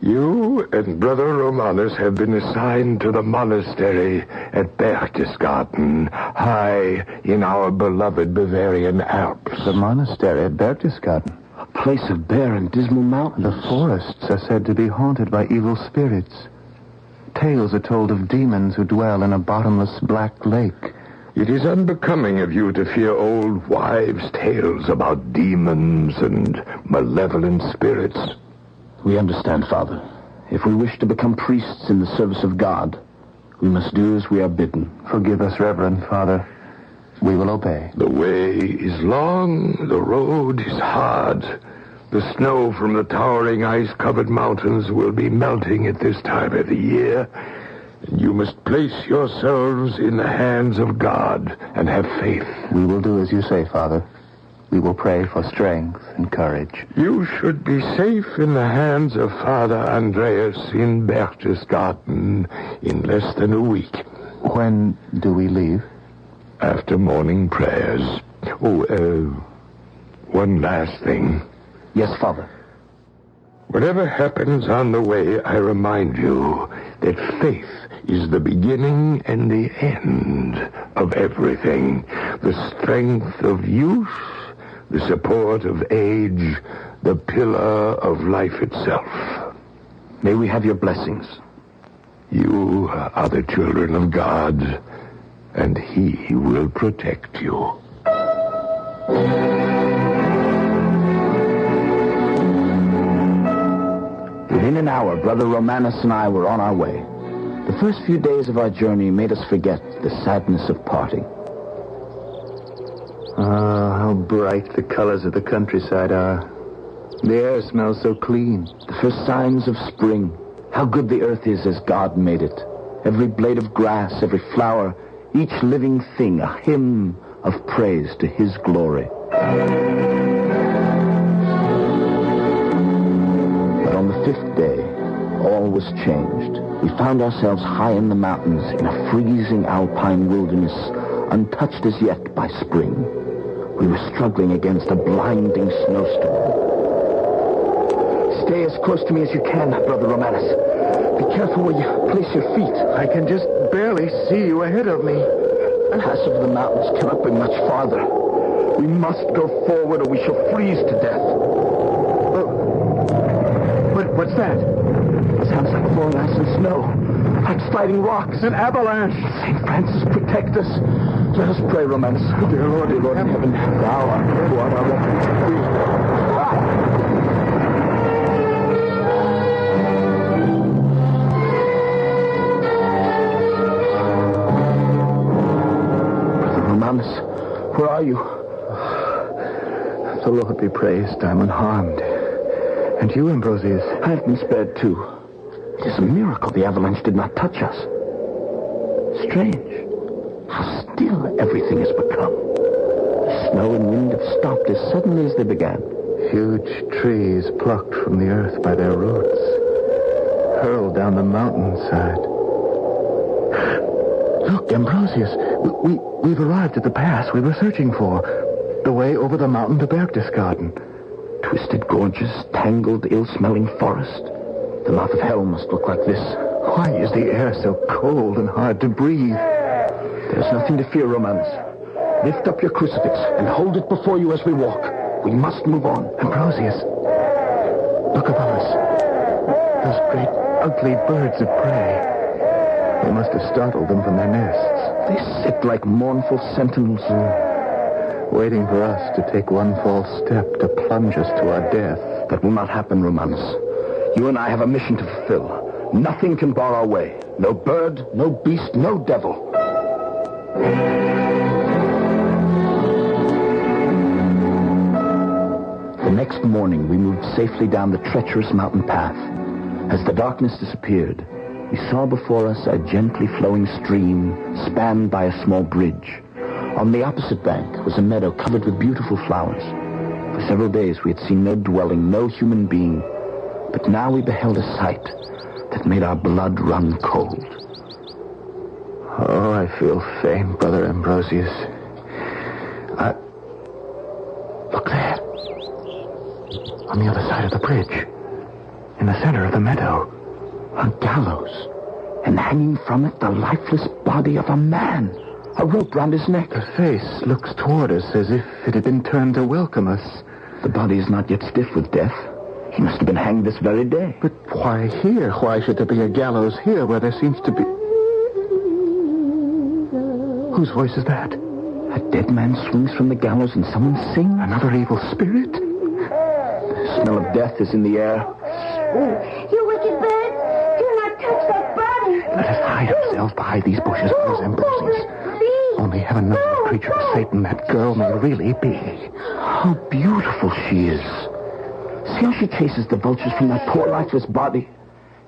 You and Brother Romanus have been assigned to the monastery at Berchtesgaden, high in our beloved Bavarian Alps. The monastery at Berchtesgaden? A place of bare and dismal mountains. The forests are said to be haunted by evil spirits. Tales are told of demons who dwell in a bottomless black lake. It is unbecoming of you to fear old wives' tales about demons and malevolent spirits. We understand, Father. If we wish to become priests in the service of God, we must do as we are bidden. Forgive us, Reverend Father. We will obey. The way is long, the road is hard. The snow from the towering ice-covered mountains will be melting at this time of the year. You must place yourselves in the hands of God and have faith. We will do as you say, Father. We will pray for strength and courage. You should be safe in the hands of Father Andreas in Berchtesgaden in less than a week. When do we leave? After morning prayers. One last thing. Yes, Father. Whatever happens on the way, I remind you that faith is the beginning and the end of everything. The strength of youth, the support of age, the pillar of life itself. May we have your blessings. You are the children of God, and He will protect you. Within an hour, Brother Romanus and I were on our way. The first few days of our journey made us forget the sadness of parting. Ah, how bright the colors of the countryside are. The air smells so clean. The first signs of spring. How good the earth is as God made it. Every blade of grass, every flower, each living thing, a hymn of praise to His glory. But on the fifth day, all was changed. We found ourselves high in the mountains in a freezing alpine wilderness, untouched as yet by spring. We were struggling against a blinding snowstorm. Stay as close to me as you can, Brother Romanus. Be careful where you place your feet. I can just barely see you ahead of me. The pass over the mountains cannot be much farther. We must go forward or we shall freeze to death. What's that? It sounds like falling ice and snow. Like sliding rocks. An avalanche. St. Francis, protect us. Let us pray, Romanus. Dear Lord in heaven, thou art who art our refuge. Brother Romanus, where are you? The Lord be praised, I'm unharmed. And you, Ambrosius? I have been spared too. It is a miracle the avalanche did not touch us. Strange. How still everything has become. The snow and wind have stopped as suddenly as they began. Huge trees plucked from the earth by their roots, hurled down the mountainside. Look, Ambrosius, we've arrived at the pass we were searching for. The way over the mountain to Berchtesgaden. Twisted gorges, tangled, ill-smelling forest. The mouth of hell must look like this. Why is the air so cold and hard to breathe? There's nothing to fear, Romanus. Lift up your crucifix and hold it before you as we walk. We must move on. Ambrosius, look above us. Those great, ugly birds of prey. They must have startled them from their nests. They sit like mournful sentinels. Waiting for us to take one false step to plunge us to our death. That will not happen, Romanus. You and I have a mission to fulfill. Nothing can bar our way. No bird, no beast, no devil. The next morning, we moved safely down the treacherous mountain path. As the darkness disappeared, we saw before us a gently flowing stream spanned by a small bridge. On the opposite bank was a meadow covered with beautiful flowers. For several days we had seen no dwelling, no human being. But now we beheld a sight that made our blood run cold. Oh, I feel faint, Brother Ambrosius. Look there. On the other side of the bridge. In the center of the meadow. A gallows. And hanging from it the lifeless body of a man. A rope round his neck. The face looks toward us as if it had been turned to welcome us. The body is not yet stiff with death. He must have been hanged this very day. But why here? Why should there be a gallows here where there seems to be... Whose voice is that? A dead man swings from the gallows and someone sings. Another evil spirit? The smell of death is in the air. You wicked birds! Do not touch that body! Let us hide ourselves behind these bushes, Brothers Ambrosius. Only heaven knows what creature of Satan that girl may really be. How beautiful she is. See how she chases the vultures from that poor lifeless body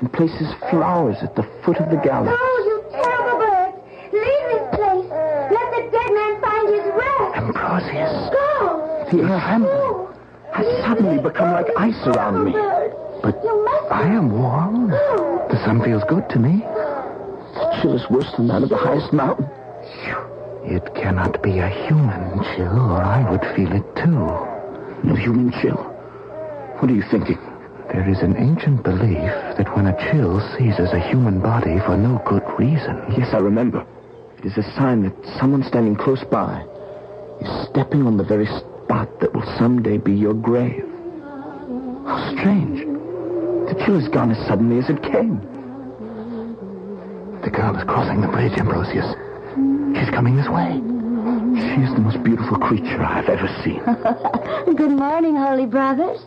and places flowers at the foot of the gallows. No, you terrible birds! Leave this place! Let the dead man find his rest! Ambrosius! Go! The air has suddenly become like ice around me. But I am warm. The sun feels good to me. The chill is worse than that of the highest mountain. It cannot be a human chill, or I would feel it too. No human chill? What are you thinking? There is an ancient belief that when a chill seizes a human body for no good reason... Yes, I remember. It is a sign that someone standing close by is stepping on the very spot that will someday be your grave. How strange. The chill is gone as suddenly as it came. The girl is crossing the bridge, Ambrosius. She's coming this way. She is the most beautiful creature I've ever seen. Good morning, holy brothers.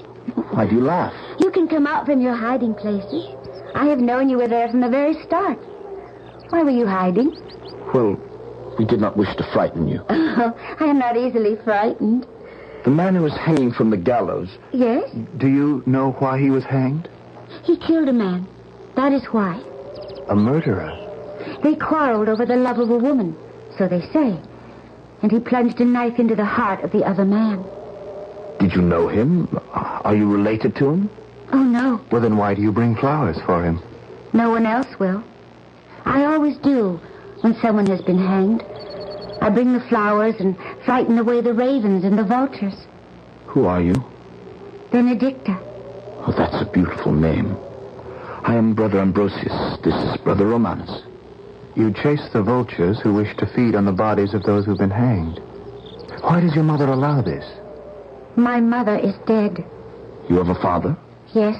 Why do you laugh? You can come out from your hiding places. I have known you were there from the very start. Why were you hiding? Well, we did not wish to frighten you. I am not easily frightened. The man who was hanging from the gallows... Yes? Do you know why he was hanged? He killed a man. That is why. A murderer? They quarreled over the love of a woman, so they say. And he plunged a knife into the heart of the other man. Did you know him? Are you related to him? Oh, no. Well, then why do you bring flowers for him? No one else will. I always do when someone has been hanged. I bring the flowers and frighten away the ravens and the vultures. Who are you? Benedicta. Oh, that's a beautiful name. I am Brother Ambrosius. This is Brother Romanus. You chase the vultures who wish to feed on the bodies of those who've been hanged. Why does your mother allow this? My mother is dead. You have a father? Yes.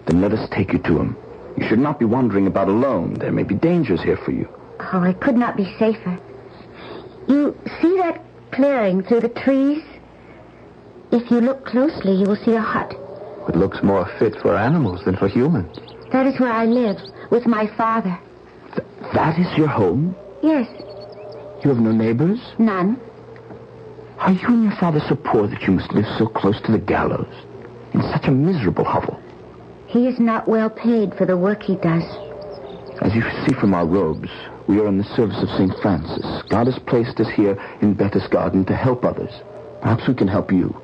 Then let us take you to him. You should not be wandering about alone. There may be dangers here for you. Oh, I could not be safer. You see that clearing through the trees? If you look closely, you will see a hut. It looks more fit for animals than for humans. That is where I live, with my father. That is your home? Yes. You have no neighbors? None. Are you and your father so poor that you must live so close to the gallows? In such a miserable hovel? He is not well paid for the work he does. As you see from our robes, we are in the service of St. Francis. God has placed us here in Berchtesgaden to help others. Perhaps we can help you.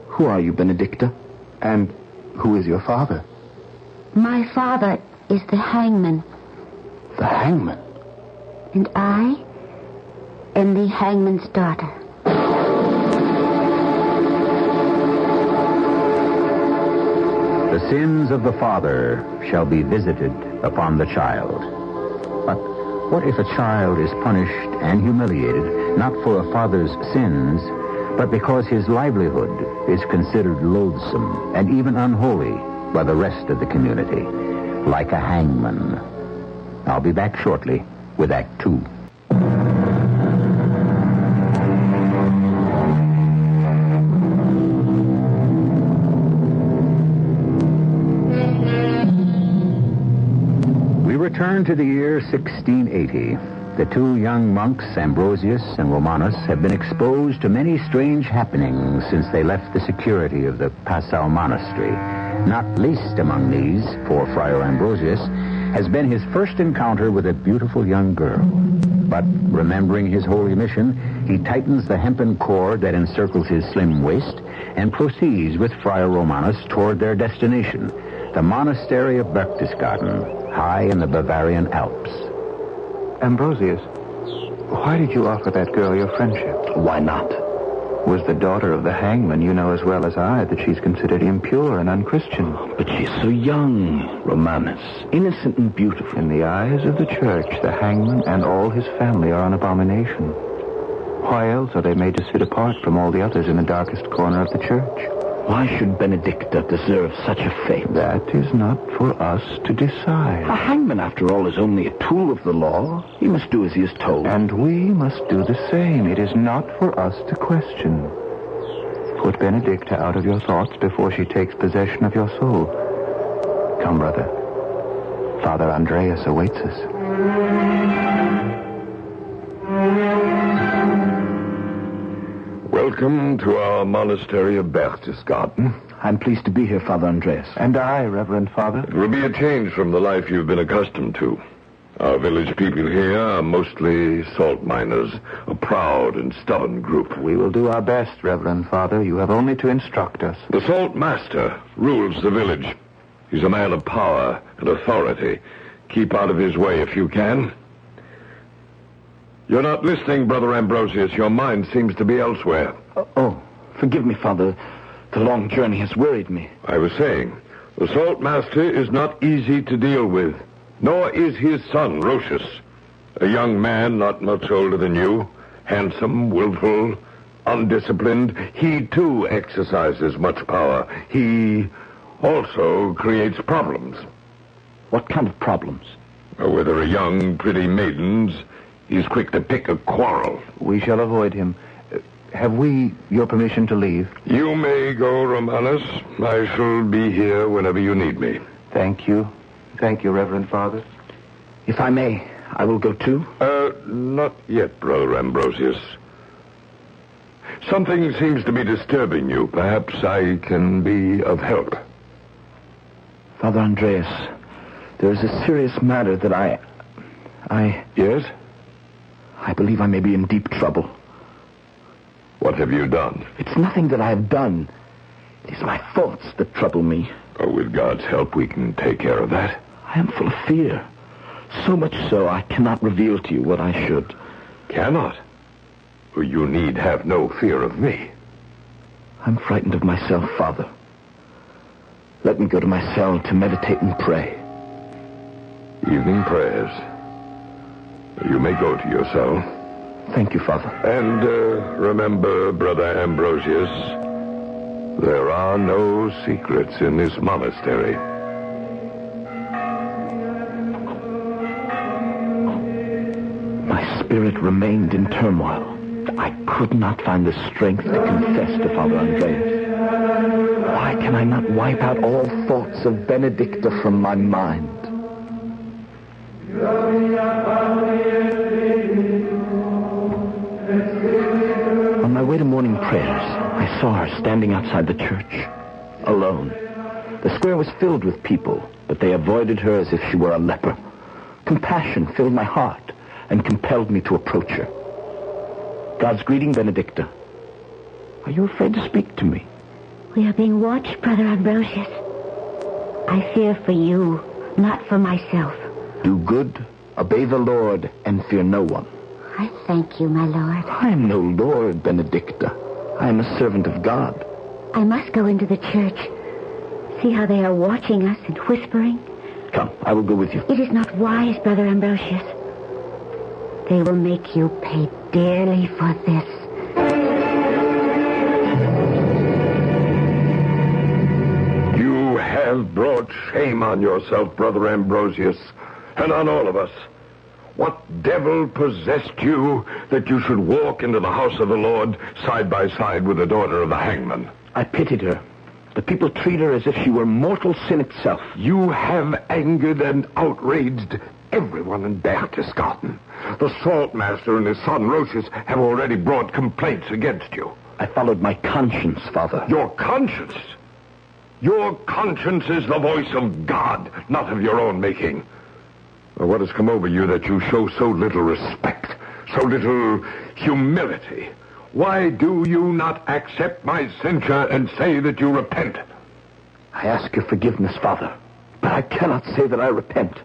Who are you, Benedicta? And who is your father? My father is the hangman. The hangman? And I am the hangman's daughter. The sins of the father shall be visited upon the child. But what if a child is punished and humiliated, not for a father's sins, but because his livelihood is considered loathsome and even unholy by the rest of the community, like a hangman? I'll be back shortly with Act 2. We return to the year 1680. The two young monks, Ambrosius and Romanus, have been exposed to many strange happenings since they left the security of the Passau monastery. Not least among these, for Friar Ambrosius, has been his first encounter with a beautiful young girl. But remembering his holy mission, he tightens the hempen cord that encircles his slim waist and proceeds with Friar Romanus toward their destination, the monastery of Berchtesgaden, high in the Bavarian Alps. Ambrosius, why did you offer that girl your friendship? Why not? Was the daughter of the hangman, you know as well as I that she's considered impure and unchristian. But she's so young, Romanus. Innocent and beautiful. In the eyes of the church, the hangman and all his family are an abomination. Why else are they made to sit apart from all the others in the darkest corner of the church? Why should Benedicta deserve such a fate? That is not for us to decide. A hangman, after all, is only a tool of the law. He must do as he is told. And we must do the same. It is not for us to question. Put Benedicta out of your thoughts before she takes possession of your soul. Come, brother. Father Andreas awaits us. Welcome to our monastery of Berchtesgaden. I'm pleased to be here, Father Andreas. And I, Reverend Father. It will be a change from the life you've been accustomed to. Our village people here are mostly salt miners, a proud and stubborn group. We will do our best, Reverend Father. You have only to instruct us. The salt master rules the village. He's a man of power and authority. Keep out of his way if you can. You're not listening, Brother Ambrosius. Your mind seems to be elsewhere. Oh, forgive me, Father. The long journey has worried me. I was saying, the salt master is not easy to deal with, nor is his son, Rocius. A young man not much older than you, handsome, willful, undisciplined. He, too, exercises much power. He also creates problems. What kind of problems? Where there are young, pretty maidens, he's quick to pick a quarrel. We shall avoid him. Have we your permission to leave? You may go, Romanus. I shall be here whenever you need me. Thank you. Thank you, Reverend Father. If I may, I will go too. Not yet, Brother Ambrosius. Something seems to be disturbing you. Perhaps I can be of help. Father Andreas, there is a serious matter that I... Yes? I believe I may be in deep trouble. What have you done? It's nothing that I have done. It is my thoughts that trouble me. Oh, with God's help, we can take care of that. I am full of fear. So much so, I cannot reveal to you what I should. Cannot? You need have no fear of me. I'm frightened of myself, Father. Let me go to my cell to meditate and pray. Evening prayers. You may go to your cell. Thank you, Father. And remember, Brother Ambrosius, there are no secrets in this monastery. My spirit remained in turmoil. I could not find the strength to confess to Father Andreas. Why can I not wipe out all thoughts of Benedicta from my mind? On my way to morning prayers, I saw her standing outside the church, alone. The square was filled with people, but they avoided her as if she were a leper. Compassion filled my heart and compelled me to approach her. God's greeting, Benedicta. Are you afraid to speak to me? We are being watched, Brother Ambrosius. I fear for you, not for myself. Do good, obey the Lord, and fear no one. I thank you, my lord. I am no lord, Benedicta. I am a servant of God. I must go into the church. See how they are watching us and whispering. Come, I will go with you. It is not wise, Brother Ambrosius. They will make you pay dearly for this. You have brought shame on yourself, Brother Ambrosius, and on all of us. What devil possessed you that you should walk into the house of the Lord side by side with the daughter of the hangman? I pitied her. The people treat her as if she were mortal sin itself. You have angered and outraged everyone in Berchtesgaden. The saltmaster and his son Roches have already brought complaints against you. I followed my conscience, Father. Your conscience? Your conscience is the voice of God, not of your own making. What has come over you that you show so little respect, so little humility? Why do you not accept my censure and say that you repent? I ask your forgiveness, Father, but I cannot say that I repent.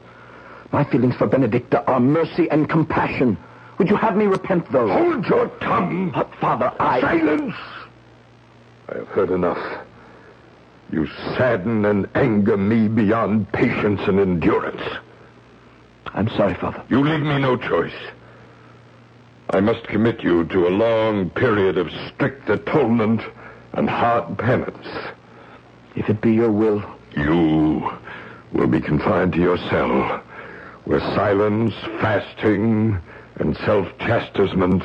My feelings for Benedicta are mercy and compassion. Would you have me repent, though? Hold your tongue! But, Father, Silence! I have heard enough. You sadden and anger me beyond patience and endurance. I'm sorry, Father. You leave me no choice. I must commit you to a long period of strict atonement and hard penance. If it be your will. You will be confined to your cell, where silence, fasting, and self-chastisement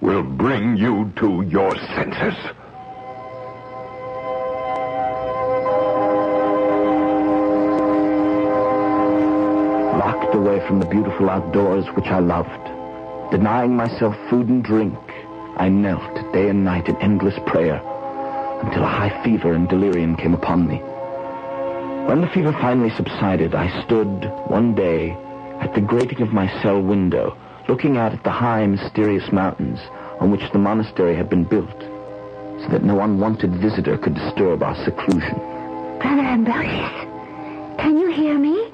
will bring you to your senses. Locked away from the beautiful outdoors which I loved, denying myself food and drink, I knelt day and night in endless prayer until a high fever and delirium came upon me. When the fever finally subsided, I stood one day at the grating of my cell window, looking out at the high, mysterious mountains on which the monastery had been built, so that no unwanted visitor could disturb our seclusion. Brother Ambrosius, can you hear me?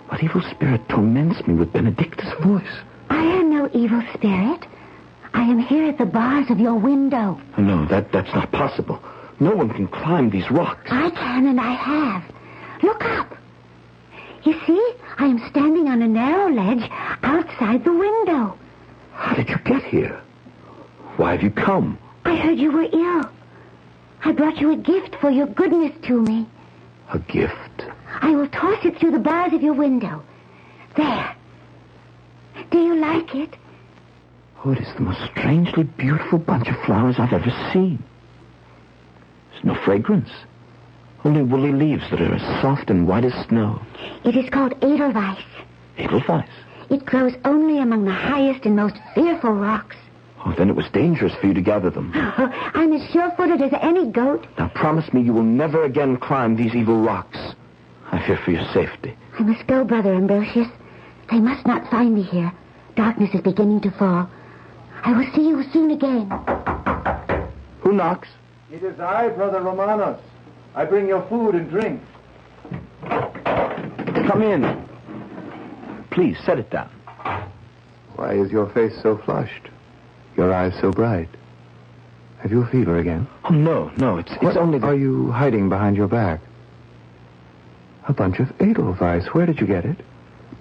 What evil spirit torments me with Benedicta's voice? I am no evil spirit. I am here at the bars of your window. No, that's not possible. No one can climb these rocks. I can, and I have. Look up. You see, I am standing on a narrow ledge outside the window. How did you get here? Why have you come? I heard you were ill. I brought you a gift for your goodness to me. A gift? I will toss it through the bars of your window. There. Do you like it? Oh, it is the most strangely beautiful bunch of flowers I've ever seen. There's no fragrance. Only woolly leaves that are as soft and white as snow. It is called Edelweiss. Edelweiss? It grows only among the highest and most fearful rocks. Oh, then it was dangerous for you to gather them. Oh, I'm as sure-footed as any goat. Now promise me you will never again climb these evil rocks. I fear for your safety. I must go, Brother Ambrosius. They must not find me here. Darkness is beginning to fall. I will see you soon again. Who knocks? It is I, Brother Romanos. I bring you food and drink. Come in. Please, set it down. Why is your face so flushed? Your eyes so bright. Have you a fever again? Oh, no, it's only Are you hiding behind your back? A bunch of Edelweiss. Where did you get it?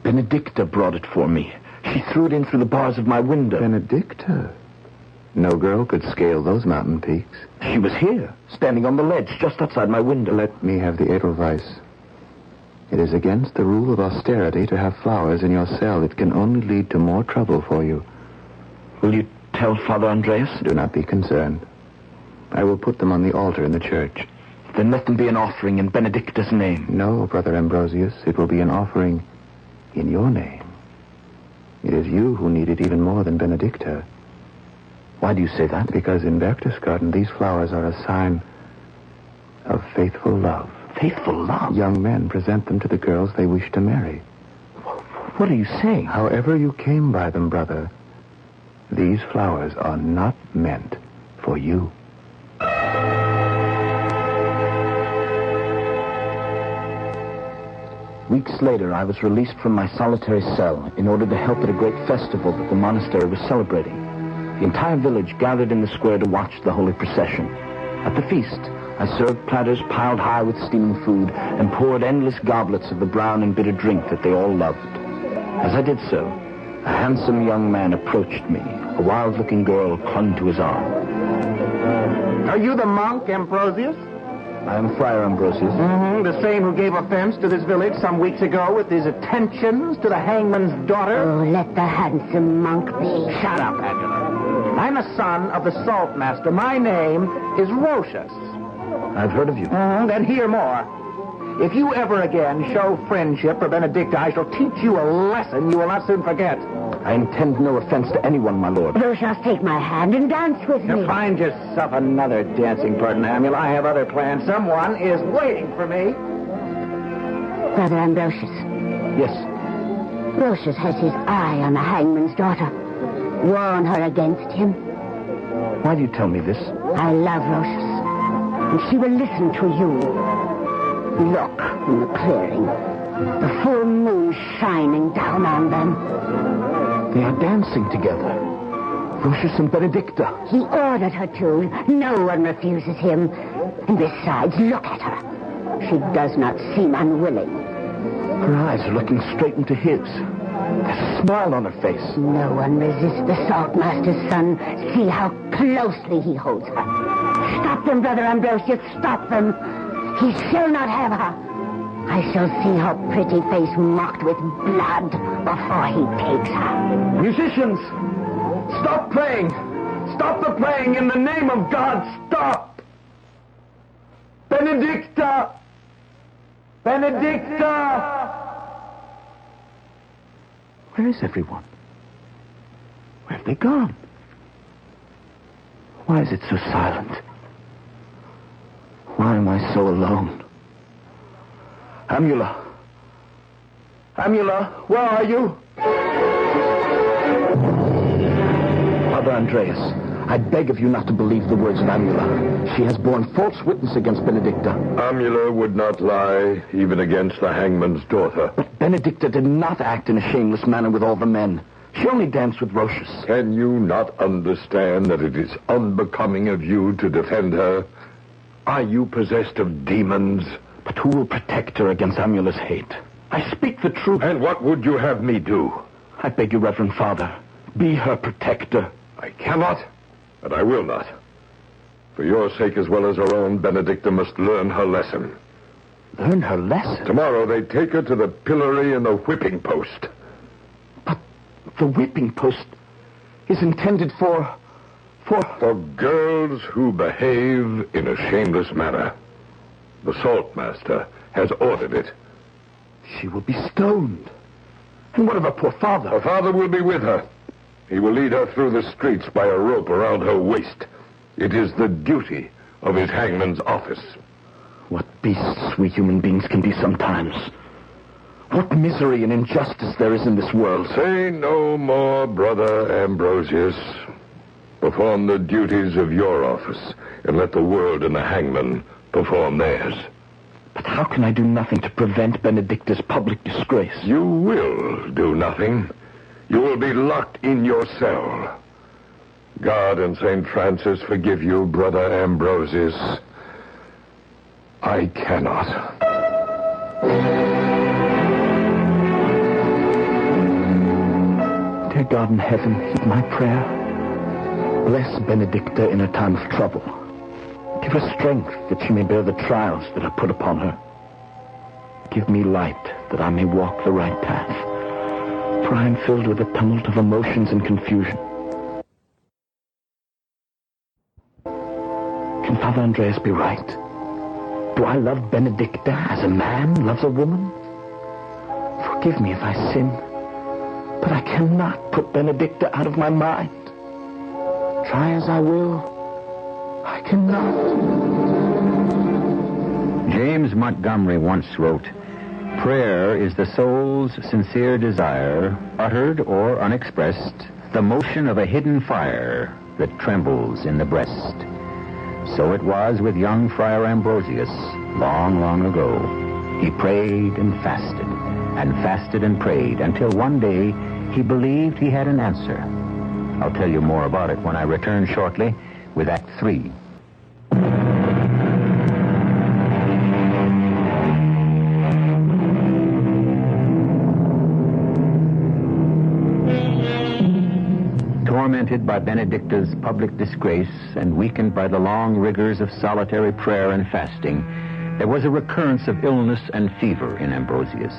Benedicta brought it for me. She threw it in through the bars of my window. Benedicta? No girl could scale those mountain peaks. She was here, standing on the ledge just outside my window. Let me have the Edelweiss. It is against the rule of austerity to have flowers in your cell. It can only lead to more trouble for you. Will you tell Father Andreas? Do not be concerned. I will put them on the altar in the church. Then let them be an offering in Benedicta's name. No, Brother Ambrosius. It will be an offering in your name. It is you who need it even more than Benedicta. Why do you say that? Because in Berchtesgaden, these flowers are a sign of faithful love. Faithful love? Young men present them to the girls they wish to marry. What are you saying? However you came by them, brother, these flowers are not meant for you. Weeks later, I was released from my solitary cell in order to help at a great festival that the monastery was celebrating. The entire village gathered in the square to watch the holy procession. At the feast, I served platters piled high with steaming food and poured endless goblets of the brown and bitter drink that they all loved. As I did so, a handsome young man approached me. A wild-looking girl clung to his arm. Are you the monk, Ambrosius? I am Friar Ambrosius. The same who gave offense to this village some weeks ago with his attentions to the hangman's daughter? Oh, let the handsome monk be. Shut up, Angela. I'm a son of the saltmaster. My name is Rochus. I've heard of you. Then hear more. If you ever again show friendship for Benedicta, I shall teach you a lesson you will not soon forget. I intend no offense to anyone, my lord. Rochus, take my hand and dance with me. Find yourself another dancing partner, Amula. I have other plans. Someone is waiting for me. Brother Ambrosius. Yes. Rochus has his eye on the hangman's daughter. Warn her against him. Why do you tell me this? I love Rochus, and she will listen to you. Look in the clearing. The full moon shining down on them. They are dancing together. Rochus and Benedicta. He ordered her to. No one refuses him. And besides, look at her. She does not seem unwilling. Her eyes are looking straight into his. There's a smile on her face. No one resists the saltmaster's son. See how closely he holds her. Stop them, Brother Ambrosius. Stop them. He shall not have her. I shall see her pretty face marked with blood before he takes her. Musicians, stop playing. Stop the playing in the name of God. Stop. Benedicta. Benedicta. Where is everyone? Where have they gone? Why is it so silent? Why am I so alone? Amula. Amula, where are you? Father Andreas, I beg of you not to believe the words of Amula. She has borne false witness against Benedicta. Amula would not lie, even against the hangman's daughter. But Benedicta did not act in a shameless manner with all the men. She only danced with Rochus. Can you not understand that it is unbecoming of you to defend her? Are you possessed of demons? But who will protect her against Amula's hate? I speak the truth. And what would you have me do? I beg you, Reverend Father, be her protector. I cannot, and I will not. For your sake as well as her own, Benedicta must learn her lesson. Learn her lesson? Tomorrow they take her to the pillory and the whipping post. But the whipping post is intended for girls who behave in a shameless manner. The saltmaster has ordered it. She will be stoned. And what of her poor father? Her father will be with her. He will lead her through the streets by a rope around her waist. It is the duty of his hangman's office. What beasts we human beings can be sometimes. What misery and injustice there is in this world. Say no more, Brother Ambrosius. Perform the duties of your office, and let the world and the hangman perform theirs. But how can I do nothing to prevent Benedicta's public disgrace? You will do nothing. You will be locked in your cell. God and St. Francis forgive you, Brother Ambrosius. I cannot. Dear God in heaven, heed my prayer. Bless Benedicta in her time of trouble. Give her strength that she may bear the trials that are put upon her. Give me light that I may walk the right path, for I am filled with a tumult of emotions and confusion. Can Father Andreas be right? Do I love Benedicta as a man loves a woman? Forgive me if I sin, but I cannot put Benedicta out of my mind. Try as I will, I cannot. James Montgomery once wrote, "Prayer is the soul's sincere desire, uttered or unexpressed, the motion of a hidden fire that trembles in the breast." So it was with young Friar Ambrosius long, long ago. He prayed and fasted and prayed until one day he believed he had an answer. I'll tell you more about it when I return shortly with Act 3. Tormented by Benedicta's public disgrace and weakened by the long rigors of solitary prayer and fasting, there was a recurrence of illness and fever in Ambrosius.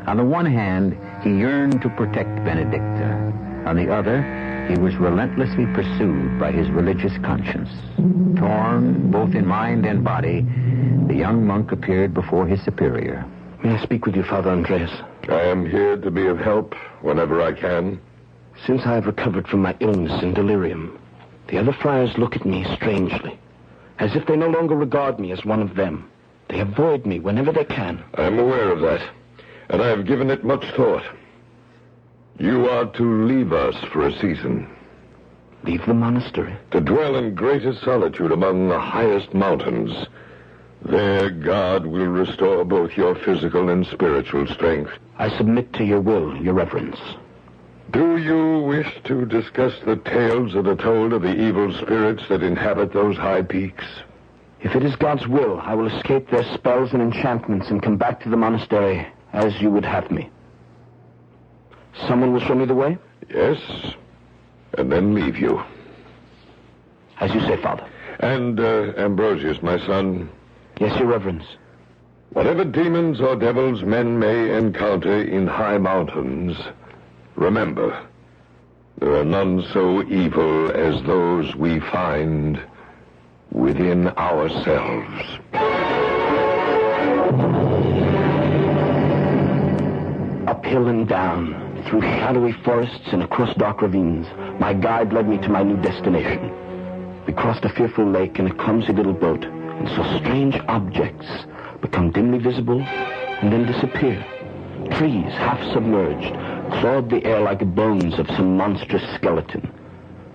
On the one hand, he yearned to protect Benedicta. On the other, he was relentlessly pursued by his religious conscience. Torn both in mind and body, the young monk appeared before his superior. May I speak with you, Father Andreas? I am here to be of help whenever I can. Since I have recovered from my illness and delirium, the other friars look at me strangely, as if they no longer regard me as one of them. They avoid me whenever they can. I am aware of that, and I have given it much thought. You are to leave us for a season. Leave the monastery? To dwell in greatest solitude among the highest mountains. There God will restore both your physical and spiritual strength. I submit to your will, your reverence. Do you wish to discuss the tales that are told of the evil spirits that inhabit those high peaks? If it is God's will, I will escape their spells and enchantments and come back to the monastery as you would have me. Someone will show me the way? Yes, and then leave you. As you say, Father. And, Ambrosius, my son. Yes, your reverence. Whatever demons or devils men may encounter in high mountains, remember, there are none so evil as those we find within ourselves. Uphill and down, through shadowy forests and across dark ravines, my guide led me to my new destination. We crossed a fearful lake in a clumsy little boat and saw strange objects become dimly visible and then disappear. Trees, half submerged, clawed the air like bones of some monstrous skeleton.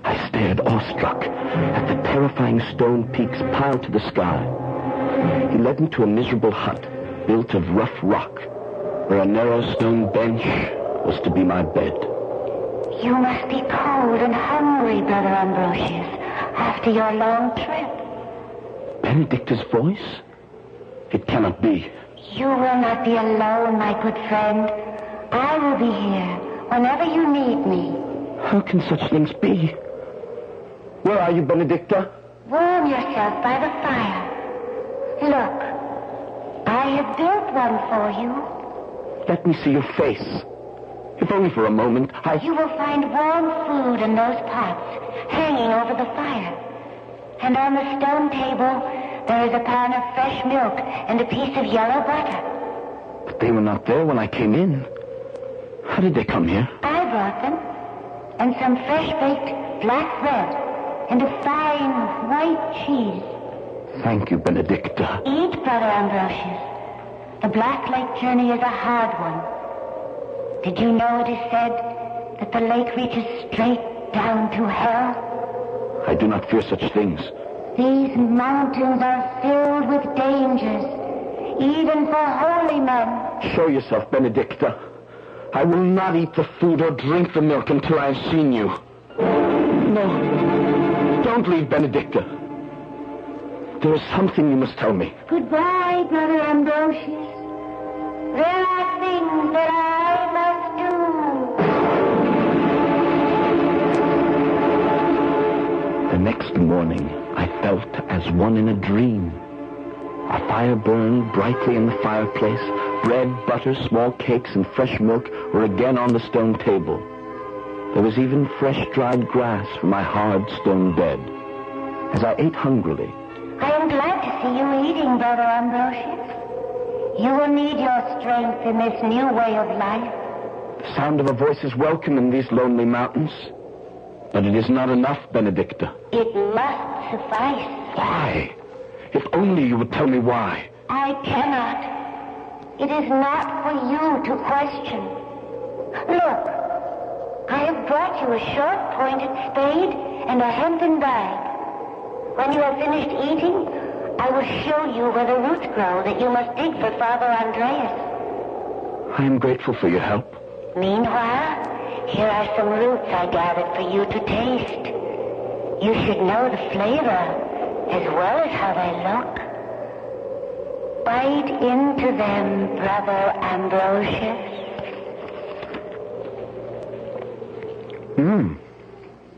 I stared awestruck at the terrifying stone peaks piled to the sky. He led me to a miserable hut built of rough rock, where a narrow stone bench was to be my bed. You must be cold and hungry, Brother Ambrosius, after your long trip. Benedicta's voice? It cannot be. You will not be alone, my good friend. I will be here whenever you need me. How can such things be? Where are you, Benedicta? Warm yourself by the fire. Look, I have built one for you. Let me see your face. If only for a moment, You will find warm food in those pots hanging over the fire. And on the stone table, there is a pan of fresh milk and a piece of yellow butter. But they were not there when I came in. How did they come here? I brought them. And some fresh-baked black bread and a fine white cheese. Thank you, Benedicta. Eat, Brother Ambrosius. The Black Lake journey is a hard one. Did you know it is said that the lake reaches straight down to hell? I do not fear such things. These mountains are filled with dangers, even for holy men. Show yourself, Benedicta. I will not eat the food or drink the milk until I have seen you. No. Don't leave, Benedicta. There is something you must tell me. Goodbye, Brother Ambrosius. There are things that I must do. The next morning, I felt as one in a dream. A fire burned brightly in the fireplace. Bread, butter, small cakes, and fresh milk were again on the stone table. There was even fresh dried grass for my hard stone bed. As I ate hungrily, I am glad to see you eating, Brother Ambrosius. You will need your strength in this new way of life. the sound of a voice is welcome in these lonely mountains. But it is not enough, Benedicta. It must suffice. Why? If only you would tell me why. I cannot. It is not for you to question. Look, I have brought you a short-pointed spade and a hempen bag. When you have finished eating, I will show you where the roots grow that you must dig for Father Andreas. I am grateful for your help. Meanwhile, here are some roots I gathered for you to taste. You should know the flavor as well as how they look. Bite into them, Brother Ambrosius.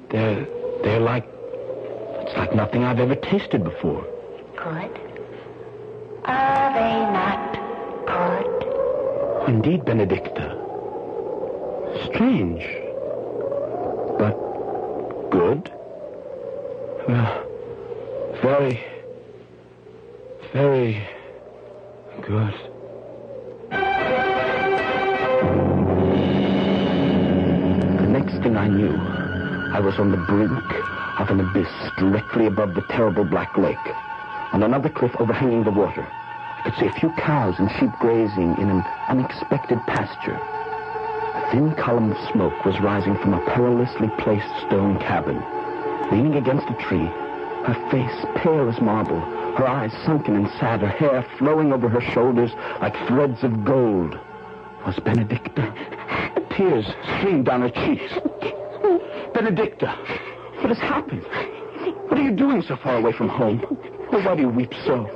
They're like... It's like nothing I've ever tasted before. Good. Are they not good? Indeed, Benedicta. Strange. But good? Well, very, very good. The next thing I knew, I was on the brink of an abyss directly above the terrible Black Lake. On another cliff overhanging the water, I could see a few cows and sheep grazing in an unexpected pasture. A thin column of smoke was rising from a perilously placed stone cabin. Leaning against a tree, her face pale as marble, her eyes sunken and sad, her hair flowing over her shoulders like threads of gold, was Benedicta. Tears streamed down her cheeks. Benedicta, what has happened? What are you doing so far away from home? Oh, why do you weep so?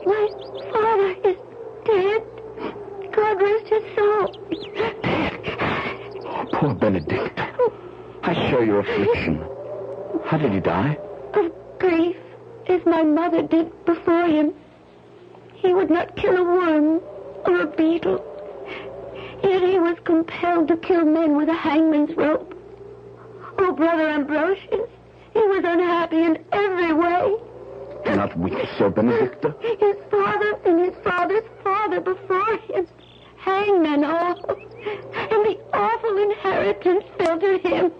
My father is dead. God rest his soul. Oh, poor Benedicta. I share your affliction. How did he die? Of grief, as my mother did before him. He would not kill a worm or a beetle. Yet he was compelled to kill men with a hangman's rope. Oh, Brother Ambrosius, he was unhappy in every way. Do not weep so, Benedicta. His father and his father's father before him. Hangman all. And the awful inheritance fell to him.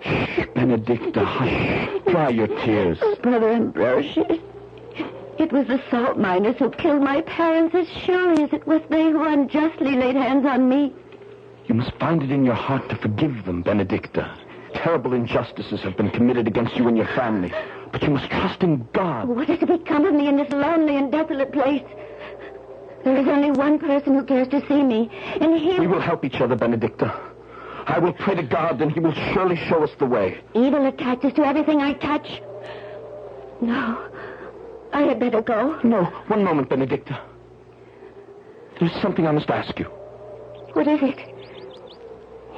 Benedicta, hush. Dry your tears. Oh, Brother Ambrosius, it was the salt miners who killed my parents as surely as it was they who unjustly laid hands on me. You must find it in your heart to forgive them, Benedicta. Terrible injustices have been committed against you and your family, but you must trust in God. What is to become of me in this lonely and desolate place? There is only one person who cares to see me, and he... We will help each other, Benedicta. I will pray to God, and he will surely show us the way. Evil attaches to everything I touch. No, I had better go. No, one moment, Benedicta. There's something I must ask you. What is it?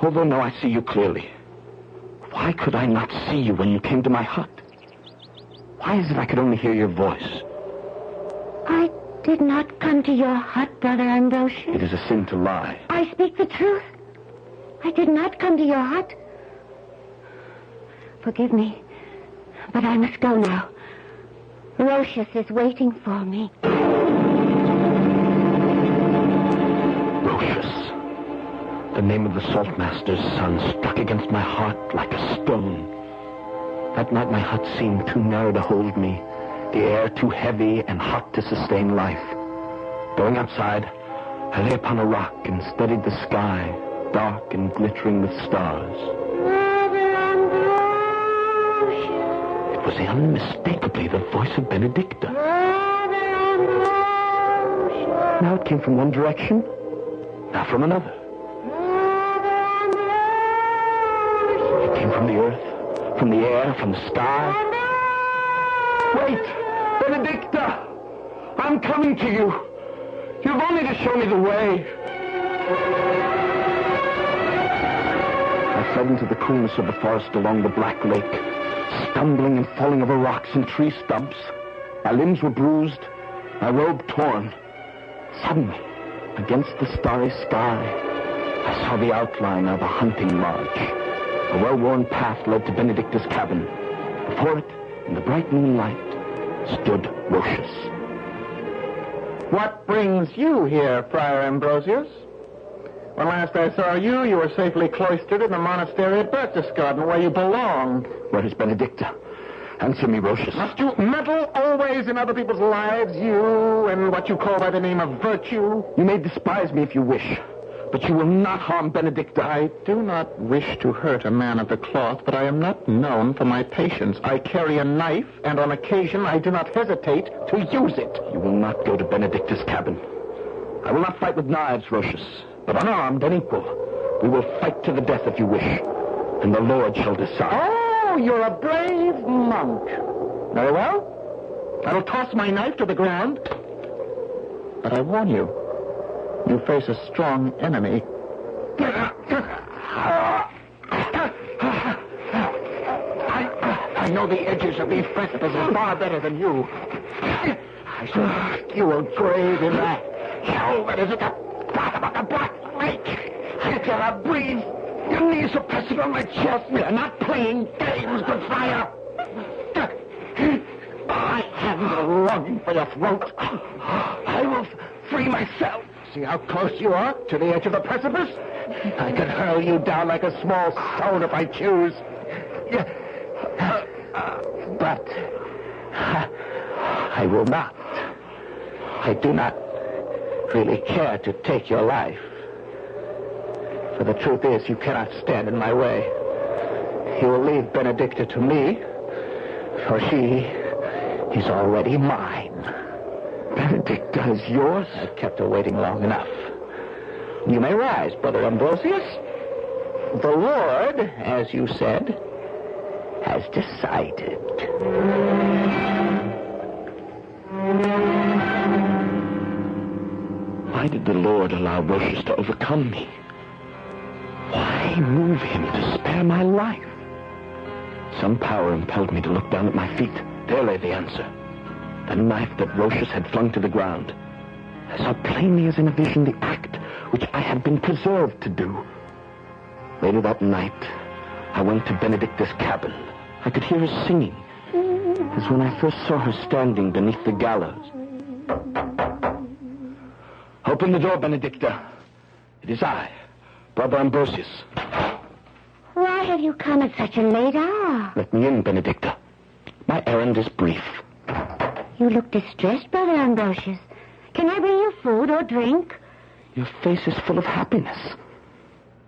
Although now I see you clearly, why could I not see you when you came to my hut? Why is it I could only hear your voice? I did not come to your hut, Brother Ambrosius. It is a sin to lie. I speak the truth. I did not come to your hut. Forgive me, but I must go now. Rocius is waiting for me. Rocius. The name of the saltmaster's son struck against my heart like a stone. That night my hut seemed too narrow to hold me, the air too heavy and hot to sustain life. Going outside, I lay upon a rock and studied the sky, dark and glittering with stars. It was unmistakably the voice of Benedicta. Now it came from one direction, now from another. It came from the earth, from the air, from the sky. Wait! Benedicta! I'm coming to you. You've only to show me the way. I fell into the coolness of the forest along the Black Lake, stumbling and falling over rocks and tree stumps. My limbs were bruised, my robe torn. Suddenly, against the starry sky, I saw the outline of a hunting lodge. A well-worn path led to Benedicta's cabin. Before it, in the bright moonlight, stood Rochus. What brings you here, Friar Ambrosius? When last I saw you, you were safely cloistered in the monastery at Berchtesgaden, where you belong. Where is Benedicta? Answer me, Rochus. Must you meddle always in other people's lives, you and what you call by the name of virtue? You may despise me if you wish, but you will not harm Benedicta. I do not wish to hurt a man of the cloth, but I am not known for my patience. I carry a knife, and on occasion I do not hesitate to use it. You will not go to Benedicta's cabin. I will not fight with knives, Rochus, but unarmed and equal. We will fight to the death if you wish, and the Lord shall decide. Oh, you're a brave monk. Very well. I will toss my knife to the ground. But I warn you, you face a strong enemy. I know the edges of these precipices far better than you. I shall make you a grave in that hell that is at the bottom of the Black Lake. I cannot breathe. Your knees are pressing on my chest. We are not playing games, good friar. My hands are longing for your throat. I will free myself. See how close you are to the edge of the precipice? I could hurl you down like a small stone if I choose. But I will not. I do not really care to take your life. For the truth is, you cannot stand in my way. You will leave Benedicta to me, for she is already mine. Benedicta is yours? I've kept her waiting long enough. You may rise, Brother Ambrosius. The Lord, as you said, has decided. Why did the Lord allow Rochus to overcome me? Why move him to spare my life? Some power impelled me to look down at my feet. There lay the answer. The knife that Rochus had flung to the ground. I saw plainly as in a vision the act which I had been preserved to do. Later that night, I went to Benedicta's cabin. I could hear her singing, as when I first saw her standing beneath the gallows. Open the door, Benedicta. It is I, Brother Ambrosius. Why have you come at such a late hour? Let me in, Benedicta. My errand is brief. You look distressed, Brother Ambrosius. Can I bring you food or drink? Your face is full of happiness.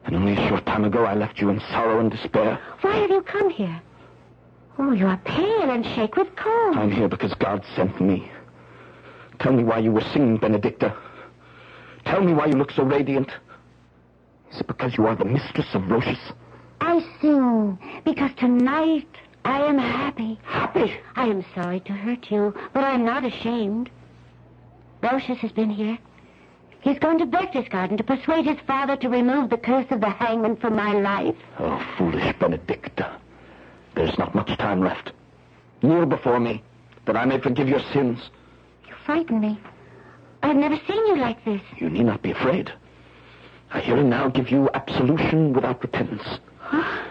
And only a short time ago I left you in sorrow and despair. Why have you come here? Oh, you are pale and shake with cold. I'm here because God sent me. Tell me why you were singing, Benedicta. Tell me why you look so radiant. Is it because you are the mistress of Rochus? I sing because tonight I am happy. Happy? I am sorry to hurt you, but I am not ashamed. Rochus has been here. He's gone to Berchtesgaden to persuade his father to remove the curse of the hangman from my life. Oh, foolish Benedicta. There's not much time left. Kneel before me, that I may forgive your sins. You frighten me. I've never seen you like this. You need not be afraid. I here and now give you absolution without repentance. Huh?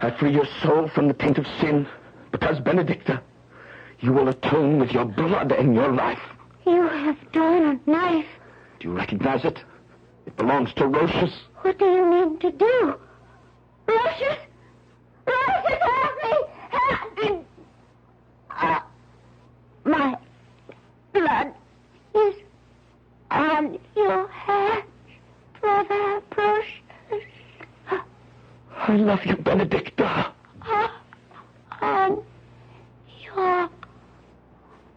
I free your soul from the taint of sin, because, Benedicta, you will atone with your blood and your life. You have drawn a knife. Do you recognize it? It belongs to Rochus. What do you mean to do? Rochus! Rochus, help me! Help me! My blood is on your hands, Brother Rochus. I love you, Benedicta. On your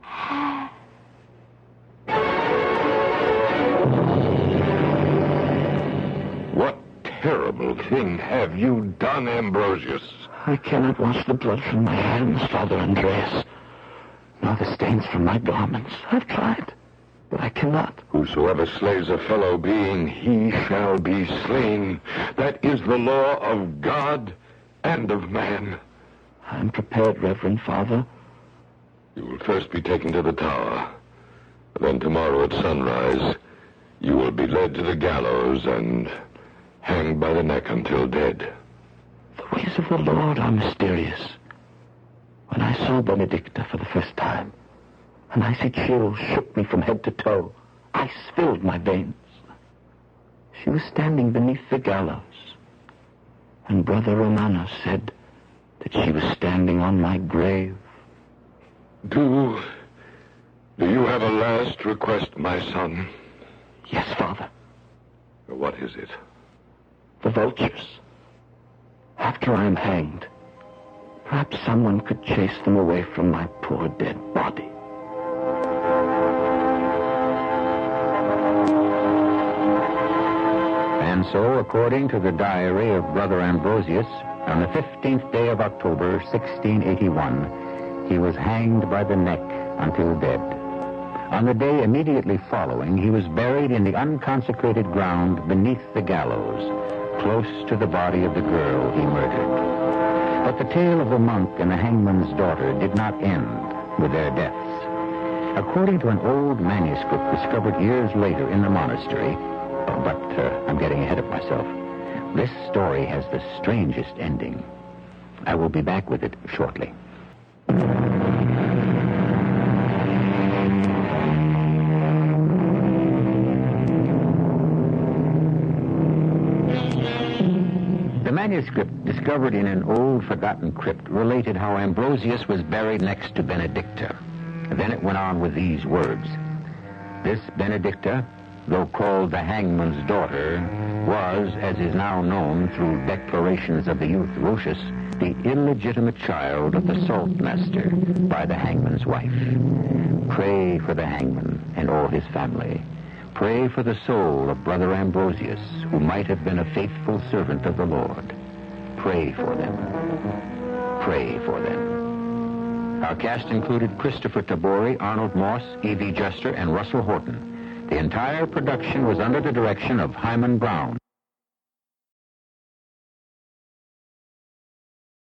hands. What terrible thing have you done, Ambrosius? I cannot wash the blood from my hands, Father Andreas. nor the stains from my garments. I've tried, but I cannot. Whosoever slays a fellow being, he shall be slain. That is the law of God and of man. I'm prepared, Reverend Father. You will first be taken to the tower. Then tomorrow at sunrise, you will be led to the gallows and hanged by the neck until dead. The ways of the Lord are mysterious. When I saw Benedicta for the first time, an icy chill shook me from head to toe. Ice filled my veins. She was standing beneath the gallows, and Brother Romano said that she was standing on my grave. Do you have a last request, my son? Yes, Father. What is it? The vultures. After I am hanged, perhaps someone could chase them away from my poor dead body. And so, according to the diary of Brother Ambrosius, on the 15th day of October, 1681, he was hanged by the neck until dead. On the day immediately following, he was buried in the unconsecrated ground beneath the gallows, close to the body of the girl he murdered. But the tale of the monk and the hangman's daughter did not end with their deaths. According to an old manuscript discovered years later in the monastery, but I'm getting ahead of myself, this story has the strangest ending. I will be back with it shortly. The manuscript discovered in an old forgotten crypt related how Ambrosius was buried next to Benedicta. Then it went on with these words. This Benedicta, though called the hangman's daughter, was, as is now known through declarations of the youth Rocius, the illegitimate child of the saltmaster by the hangman's wife. Pray for the hangman and all his family. Pray for the soul of Brother Ambrosius, who might have been a faithful servant of the Lord. Pray for them. Pray for them. Our cast included Christopher Tabori, Arnold Moss, E.V. Juster, and Russell Horton. The entire production was under the direction of Hyman Brown.